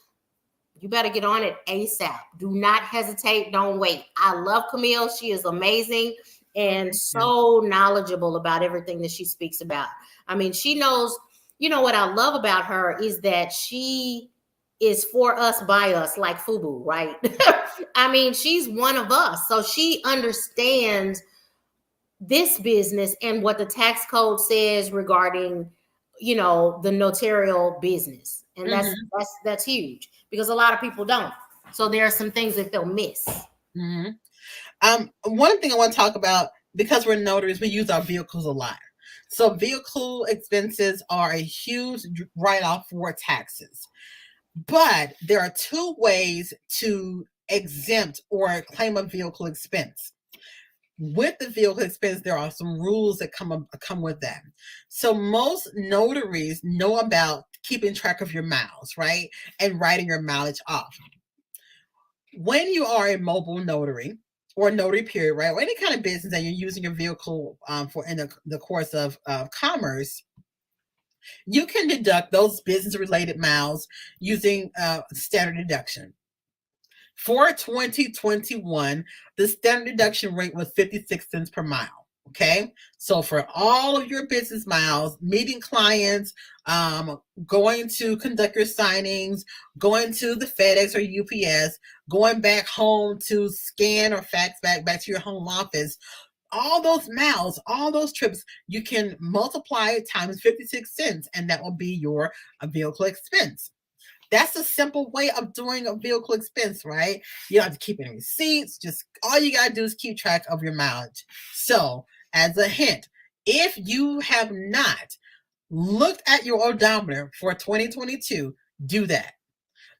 You better get on it ASAP. Do not hesitate. Don't wait. I love Camille. She is amazing and so knowledgeable about everything that she speaks about. I mean, she knows, you know, what I love about her is that she is for us, by us, like FUBU, right? I mean, she's one of us. So she understands this business and what the tax code says regarding, you know, the notarial business. And that's huge because a lot of people don't. So there are some things that they'll miss. One thing I want to talk about, because we're notaries, we use our vehicles a lot. So vehicle expenses are a huge write-off for taxes. But there are two ways to exempt or claim a vehicle expense. With the vehicle expense, there are some rules that come with that. So most notaries know about keeping track of your miles, right? And writing your mileage off. When you are a mobile notary or notary period, right? Or any kind of business that you're using your vehicle for in the course of commerce, you can deduct those business related miles using standard deduction. For 2021, the standard deduction rate was 56 cents per mile. Okay. So for all of your business miles, meeting clients, going to conduct your signings, going to the FedEx or UPS, going back home to scan or fax back to your home office, all those miles, all those trips, you can multiply it times 56 cents, and that will be your vehicle expense. That's a simple way of doing a vehicle expense, right? You don't have to keep any receipts. Just all you got to do is keep track of your mileage. So, as a hint, if you have not looked at your odometer for 2022, do that.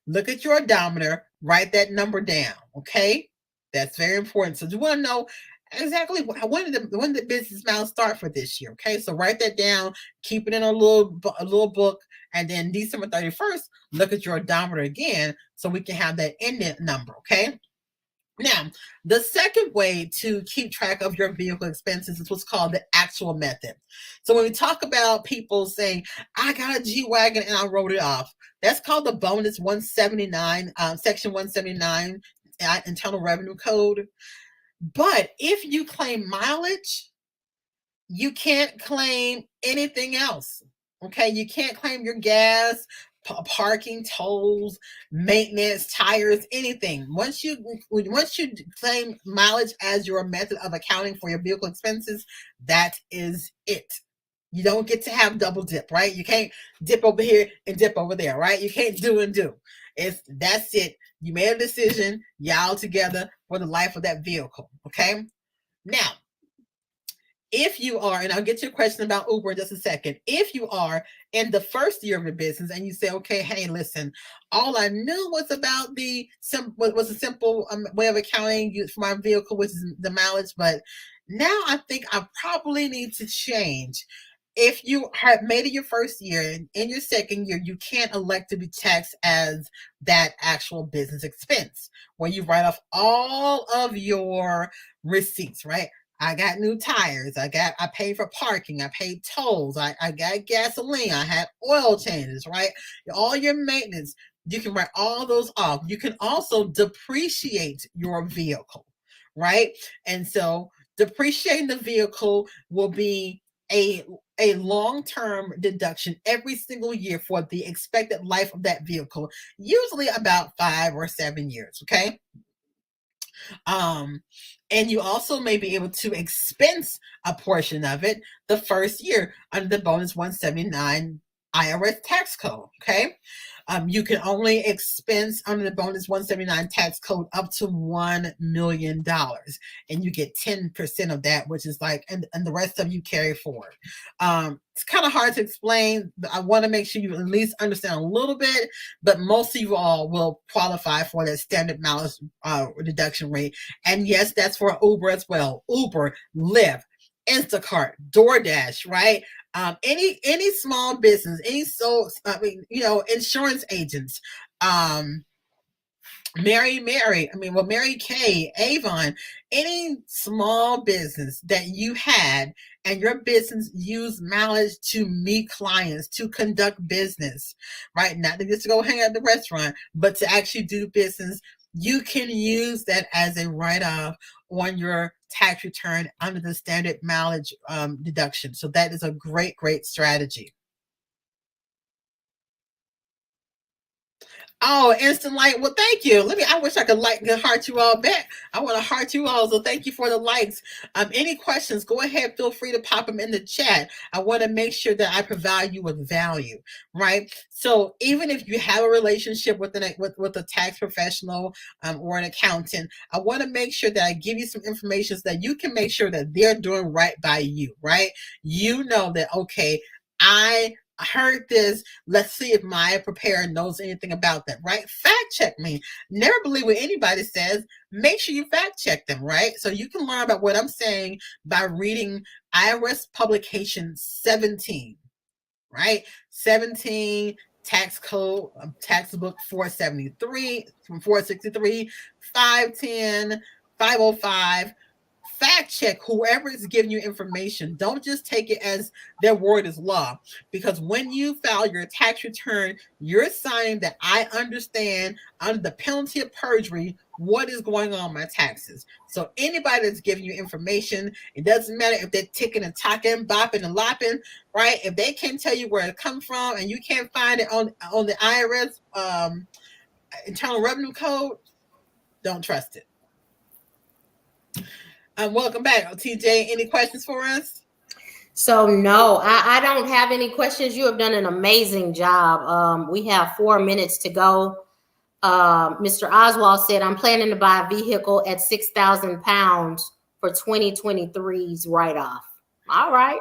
Look at your odometer, write that number down, okay? That's very important. So you want to know exactly when did the business miles start for this year, okay? So write that down, keep it in a little book, and then December 31st, look at your odometer again so we can have that indent number, okay? Now, the second way to keep track of your vehicle expenses is what's called the actual method. So when we talk about people saying, I got a G-Wagon and I wrote it off, that's called the bonus 179, section 179, internal revenue code. But if you claim mileage, you can't claim anything else. Okay, you can't claim your gas, parking, tolls, maintenance, tires, anything. Once you claim mileage as your method of accounting for your vehicle expenses, that is it. You don't get to have double dip, right? You can't dip over here and dip over there, right? You can't do and do. That's it. You made a decision, y'all together for the life of that vehicle. Okay. Now, if you are, and I'll get to your question about Uber in just a second, if you are in the first year of your business and you say, okay, hey, listen, all I knew was about was a simple way of accounting for my vehicle, which is the mileage, but now I think I probably need to change. If you have made it your first year, in your second year, you can't elect to be taxed as that actual business expense, where you write off all of your receipts, right? I got new tires. I paid for parking. I paid tolls. I got gasoline. I had oil changes, right? All your maintenance, you can write all those off. You can also depreciate your vehicle, right? And so depreciating the vehicle will be a long-term deduction every single year for the expected life of that vehicle, usually about 5 or 7 years, okay? And you also may be able to expense a portion of it the first year under the bonus 179 IRS tax code, okay? You can only expense under the bonus 179 tax code up to $1 million, and you get 10% of that, which is like, and the rest of you carry forward. It's kind of hard to explain, but I want to make sure you at least understand a little bit, but most of you all will qualify for that standard mileage deduction rate. And yes, that's for Uber as well. Uber, Lyft, Instacart, DoorDash, right? Any small business, insurance agents, Mary Kay, Avon, any small business that you had and your business used mileage to meet clients, to conduct business, right? Not to just go hang out at the restaurant, but to actually do business, you can use that as a write-off on your tax return under the standard mileage deduction. So that is a great, great strategy. Oh, instant like. Well, thank you. I wish I could heart you all back. I want to heart you all. So thank you for the likes. Any questions, go ahead. Feel free to pop them in the chat. I want to make sure that I provide you with value, right? So even if you have a relationship with a tax professional or an accountant, I want to make sure that I give you some information so that you can make sure that they're doing right by you, right? You know that, okay, I heard this. Let's see if Maya Prepare knows anything about that, right? Fact check me. Never believe what anybody says. Make sure you fact check them, right? So you can learn about what I'm saying by reading IRS publication 17, right? 17 tax code, tax book 473 from 463, 510, 505. Fact check whoever is giving you information. Don't just take it as their word is law, because when you file your tax return, you're signing that I understand under the penalty of perjury what is going on with my taxes. So anybody that's giving you information, it doesn't matter if they're ticking and talking, bopping and lopping, right? If they can't tell you where it comes from and you can't find it on the IRS Internal Revenue Code, don't trust it. Welcome back, TJ. Any questions for us? So no, I don't have any questions. You have done an amazing job. We have 4 minutes to go. Mr. Oswald said, I'm planning to buy a vehicle at 6,000 pounds for 2023's write-off. All right.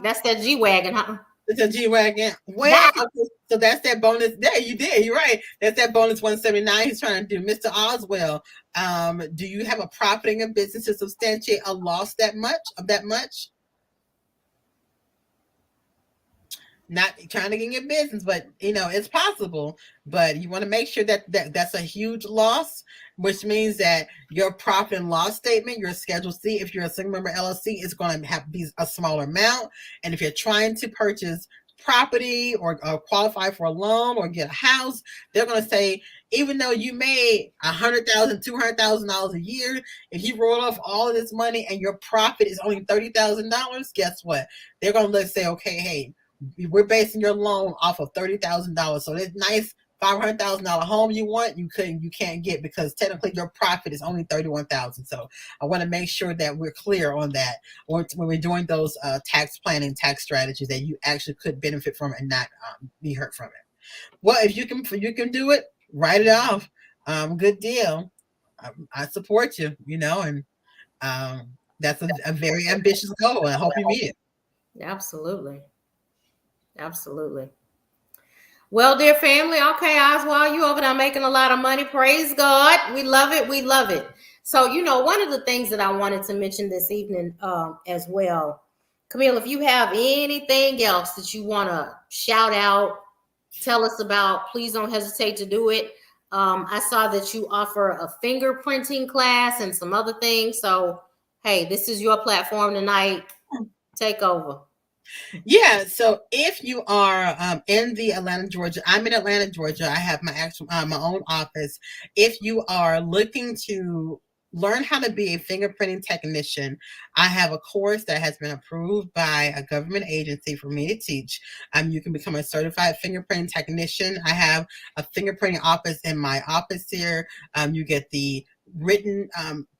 That's that G-Wagon, huh? It's a G-Wagon. Well, okay, so that's that bonus. There, you did. You're right. That's that bonus 179 he's trying to do. Mr. Oswald, do you have a property in business to substantiate a loss that much? Not trying to get in your business, but it's possible. But you want to make sure that's a huge loss, which means that your profit and loss statement, your Schedule C, if you're a single member LLC, is going to have be a smaller amount. And if you're trying to purchase property or qualify for a loan or get a house, they're going to say, even though you made $100,000, $200,000 a year, if you roll off all of this money and your profit is only $30,000, guess what? They're going to say, okay, hey, we're basing your loan off of $30,000. So this nice $500,000 home you want, you can't get, because technically your profit is only $31,000. So I want to make sure that we're clear on that when we're doing those tax planning, tax strategies that you actually could benefit from and not be hurt from it. Well, if you can do it, write it off. Good deal. I support you. And that's a very ambitious goal. I hope you meet it. Absolutely. Well, dear family, okay, Oswald, you over there making a lot of money. Praise God. We love it. So, one of the things that I wanted to mention this evening as well, Camille, if you have anything else that you want to shout out, tell us about, please don't hesitate to do it. I saw that you offer a fingerprinting class and some other things. So, hey, this is your platform tonight. Take over. Yeah, so if you are in the Atlanta, Georgia, I'm in Atlanta, Georgia. I have my own office. If you are looking to learn how to be a fingerprinting technician, I have a course that has been approved by a government agency for me to teach. You can become a certified fingerprinting technician. I have a fingerprinting office in my office here. You get the written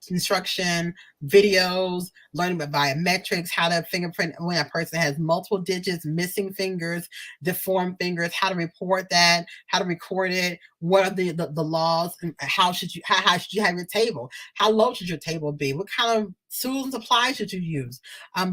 instruction, videos, learning about biometrics, how to fingerprint when a person has multiple digits, missing fingers, deformed fingers, how to report that, how to record it, what are the laws, and how should you have your table, how low should your table be, what kind of tools and supplies should you use.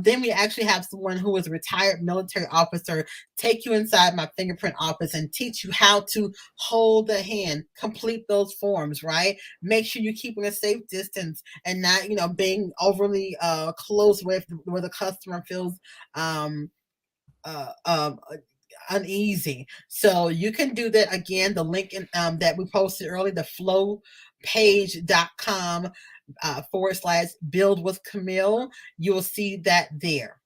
Then we actually have someone who is a retired military officer take you inside my fingerprint office and teach you how to hold the hand, complete those forms, right? Make sure you're keeping a safe distance and not, being overly close with where the customer feels uneasy. So you can do that. Again, the link that we posted earlier, the flowpage.com / build with Camille. You will see that there.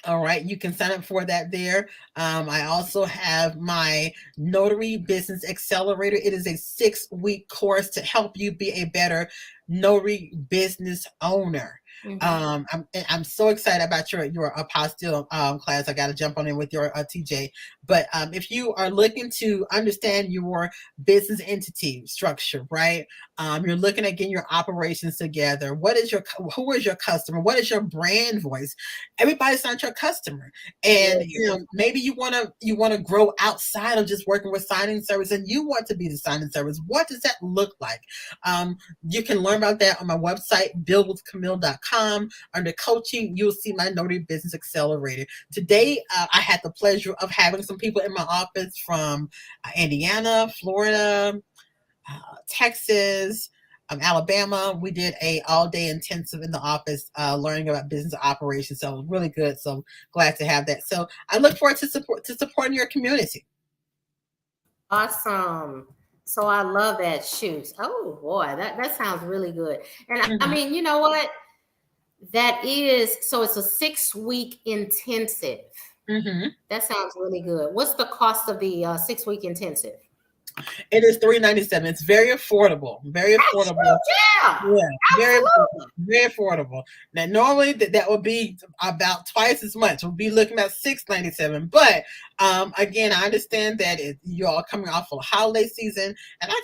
All right, you can sign up for that there. I also have my Notary Business Accelerator. It is a 6-week course to help you be a better notary business owner. I'm so excited about your apostille class. I got to jump on in with your TJ. But if you are looking to understand your business entity structure, right? You're looking at getting your operations together. Who is your customer? What is your brand voice? Everybody's not your customer, and maybe you want to grow outside of just working with signing service, and you want to be the signing service. What does that look like? You can learn about that on my website, buildwithcamille.com. Under coaching, you'll see my Notary Business Accelerator. Today, I had the pleasure of having some people in my office from Indiana, Florida, Texas, Alabama. We did a all-day intensive in the office, learning about business operations. So it was really good. So I'm glad to have that. So I look forward to supporting your community. Awesome. So I love that. Shoot. Oh boy, that sounds really good. And I mean, you know what? That is, so it's a 6-week intensive. That sounds really good. What's the cost of the 6-week intensive? It is $397. It's very affordable. Very affordable. Yeah, very affordable. Now, normally that would be about twice as much. We'll be looking at $697. But again, I understand that you're all coming off of a holiday season, and I'll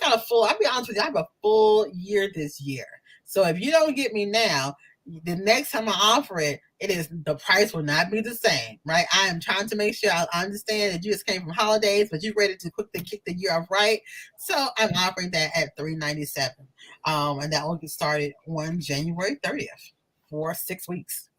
be honest with you, I have a full year this year. So if you don't get me now, the next time I offer it, the price will not be the same, right? I am trying to make sure I understand that you just came from holidays, but you're ready to quickly kick the year off right. So I'm offering that at $397, and that will get started on January 30th for 6 weeks.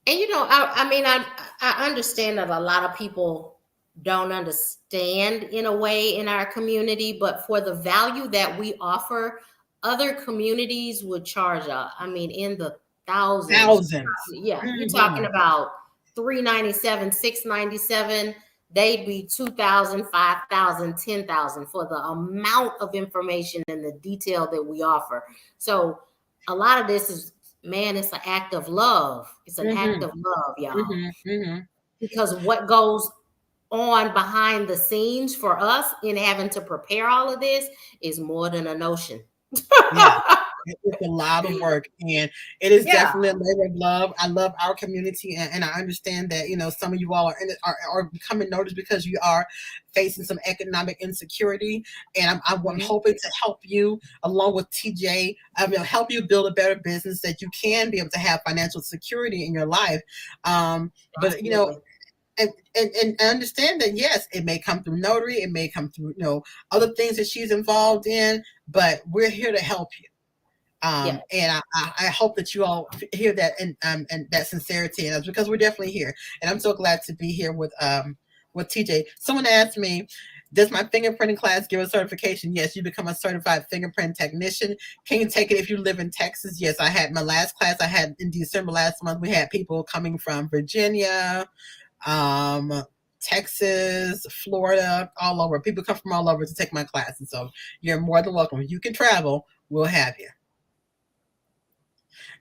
And I understand that a lot of people don't understand in a way in our community, but for the value that we offer, other communities would charge in the thousands. Yeah, you're talking about $397, $697. They'd be $2,000, $5,000, $10,000 for the amount of information and the detail that we offer. So a lot of this is, man, it's an act of love. It's an act of love, y'all. Because what goes on behind the scenes for us in having to prepare all of this is more than a notion. Yeah. It's a lot of work, and it is definitely a labor of love. I love our community, and I understand that some of you all are becoming noticed because you are facing some economic insecurity, and I'm hoping to help you along with TJ. Help you build a better business that you can be able to have financial security in your life. But and understand that yes, it may come through notary, it may come through other things that she's involved in, but we're here to help you. And I hope that you all hear that and that sincerity in us, because we're definitely here. And I'm so glad to be here with TJ. Someone asked me, does my fingerprinting class give a certification? Yes, you become a certified fingerprint technician. Can you take it if you live in Texas? Yes, I had my last class I had in December last month. We had people coming from Virginia, Texas, Florida, all over. People come from all over to take my class. And so you're more than welcome. If you can travel, we'll have you.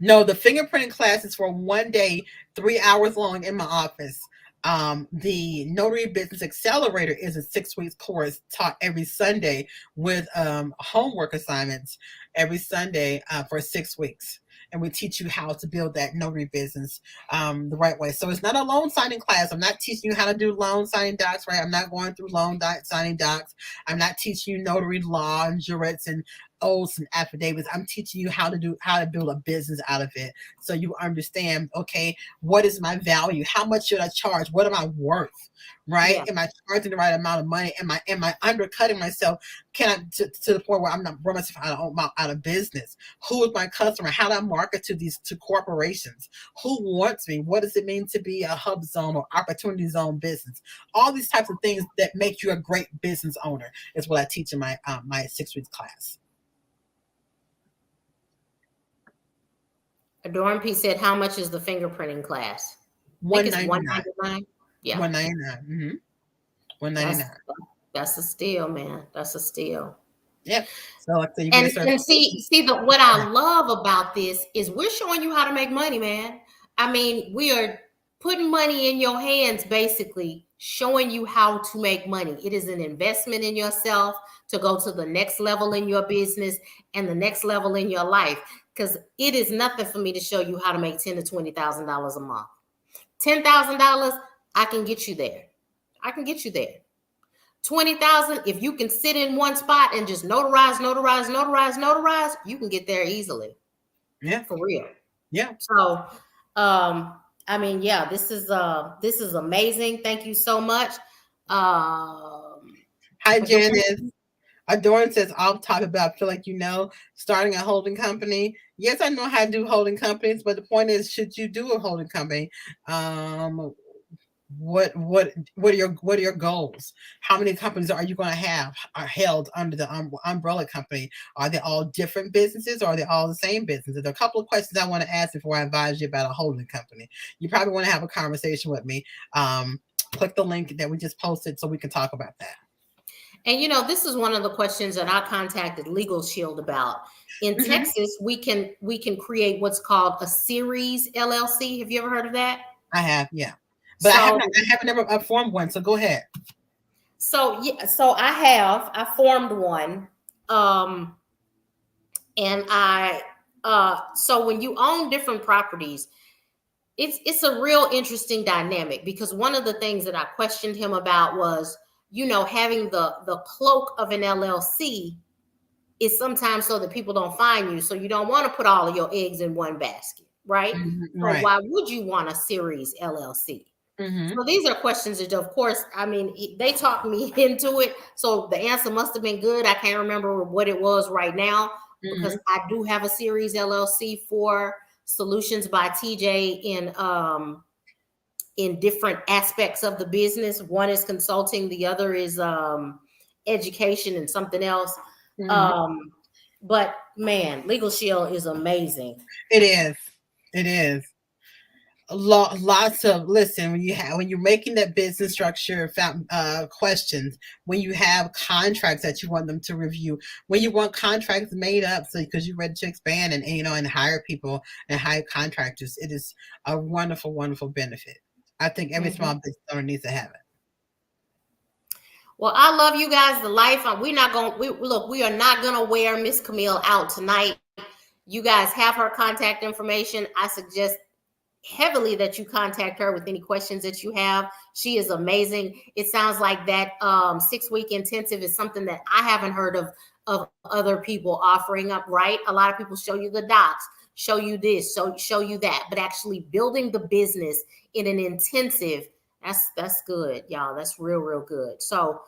No, the fingerprinting class is for 1 day, 3 hours long in my office. The Notary Business Accelerator is a 6-week course taught every Sunday with homework assignments every Sunday for 6 weeks. And we teach you how to build that notary business the right way. So it's not a loan signing class. I'm not teaching you how to do loan signing docs, right? I'm not going through loan signing docs. I'm not teaching you notary law and jurats and oaths and affidavits. I'm teaching you how to build a business out of it. So you understand, okay, what is my value? How much should I charge? What am I worth? Right? Yeah. Am I charging the right amount of money? Am I undercutting myself? Can I to the point where I'm not running myself out of business? Who is my customer? How do I market to corporations? Who wants me? What does it mean to be a hub zone or opportunity zone business? All these types of things that make you a great business owner is what I teach in my 6 weeks class. Adorn P said, how much is the fingerprinting class? $199. Yeah. $199. $199. That's a steal, man. That's a steal. Yep. So like you And, get a certification. see what I love about this is we're showing you how to make money, man. I mean, we are putting money in your hands, basically showing you how to make money. It is an investment in yourself to go to the next level in your business and the next level in your life. Because it is nothing for me to show you how to make $10,000 to $20,000 a month. $10,000, I can get you there. I can get you there. 20,000, if you can sit in one spot and just notarize, you can get there easily. Yeah. For real. Yeah. So, I mean, yeah, this is amazing. Thank you so much. Hi, Janice. Adorn says, off topic, but I feel like, starting a holding company. Yes, I know how to do holding companies, but the point is, should you do a holding company? What are your goals? How many companies are you going to have are held under the umbrella company? Are they all different businesses, or are they all the same businesses? There are a couple of questions I want to ask before I advise you about a holding company. You probably want to have a conversation with me. Click the link that we just posted so we can talk about that. And this is one of the questions that I contacted Legal Shield about. In Texas, we can create what's called a Series LLC. Have you ever heard of that? I have, yeah. But I haven't never formed one, so go ahead. So I formed one. And so when you own different properties, it's a real interesting dynamic, because one of the things that I questioned him about was, having the cloak of an LLC is sometimes so that people don't find you. So you don't want to put all of your eggs in one basket, right? Right. So why would you want a Series LLC? So these are questions that, of course, I mean, they talked me into it. So the answer must have been good. I can't remember what it was right now, because I do have a Series LLC for Solutions by TJ in different aspects of the business. One is consulting, the other is education and something else. But man, Legal Shield is amazing. It is. It is. Lots of when you're making that business structure questions, when you have contracts that you want them to review, when you want contracts made up because you're ready to expand and hire people and hire contractors, it is a wonderful, wonderful benefit. I think every small business owner needs to have it. Well, I love you guys. The life we are not gonna wear Miss Camille out tonight. You guys have her contact information. I suggest heavily that you contact her with any questions that you have. She is amazing. It sounds like that 6-week intensive is something that I haven't heard of other people offering up, right? A lot of people show you the docs, show you this, show you that, but actually building the business in an intensive, that's good, y'all. That's real, real good. So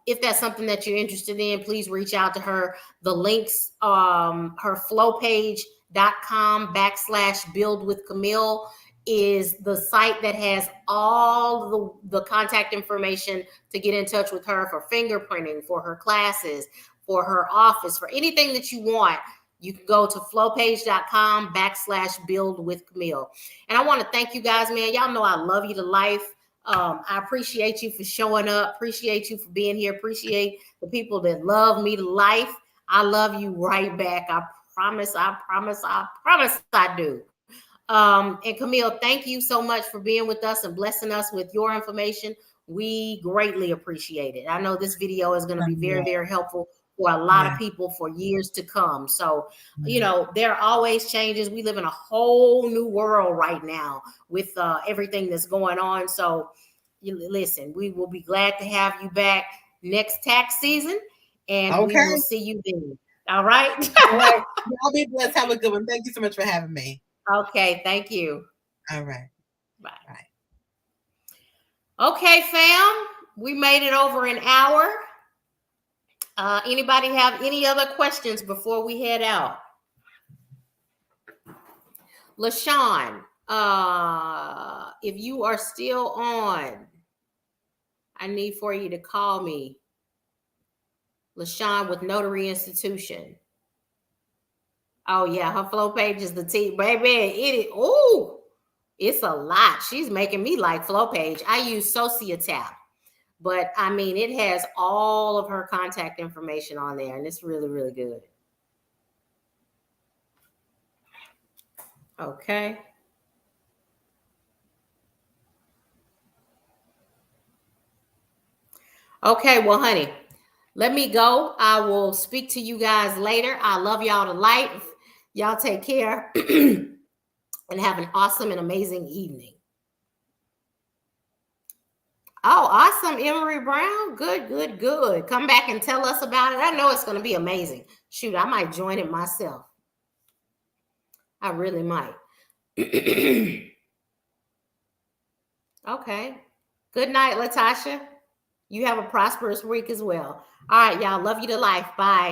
if that's something that you're interested in, please reach out to her. The links, her flowpage.com/build with Camille is the site that has all the contact information to get in touch with her for fingerprinting, for her classes, for her office, for anything that you want. You can go to flowpage.com/build with Camille. And I want to thank you guys, man. Y'all know I love you to life. I appreciate you for showing up. Appreciate you for being here. Appreciate the people that love me to life. I love you right back. I promise I do. And Camille, thank you so much for being with us and blessing us with your information. We greatly appreciate it. I know this video is going to be very, very helpful for a lot of people for years to come. So, there are always changes. We live in a whole new world right now with everything that's going on. So listen, we will be glad to have you back next tax season, and we will see you then. All right. All right. Y'all be blessed. Have a good one. Thank you so much for having me. Okay. Thank you. All right. Bye. Okay, fam. We made it over an hour. Anybody have any other questions before we head out? LaShawn, if you are still on, I need for you to call me. LaShawn with Notary Institution. Oh yeah, her flow page is the T, baby. It It's a lot. She's making me like FlowPage. I use SocioTap, but I mean, it has all of her contact information on there, and it's really, really good. Okay. Okay, well, honey, let me go. I will speak to you guys later. I love y'all to life. Y'all take care and have an awesome and amazing evening. Oh, awesome, Emery Brown. Good, good, good. Come back and tell us about it. I know it's going to be amazing. Shoot, I might join it myself. I really might. Okay. Good night, Latasha. You have a prosperous week as well. All right, y'all. Love you to life. Bye.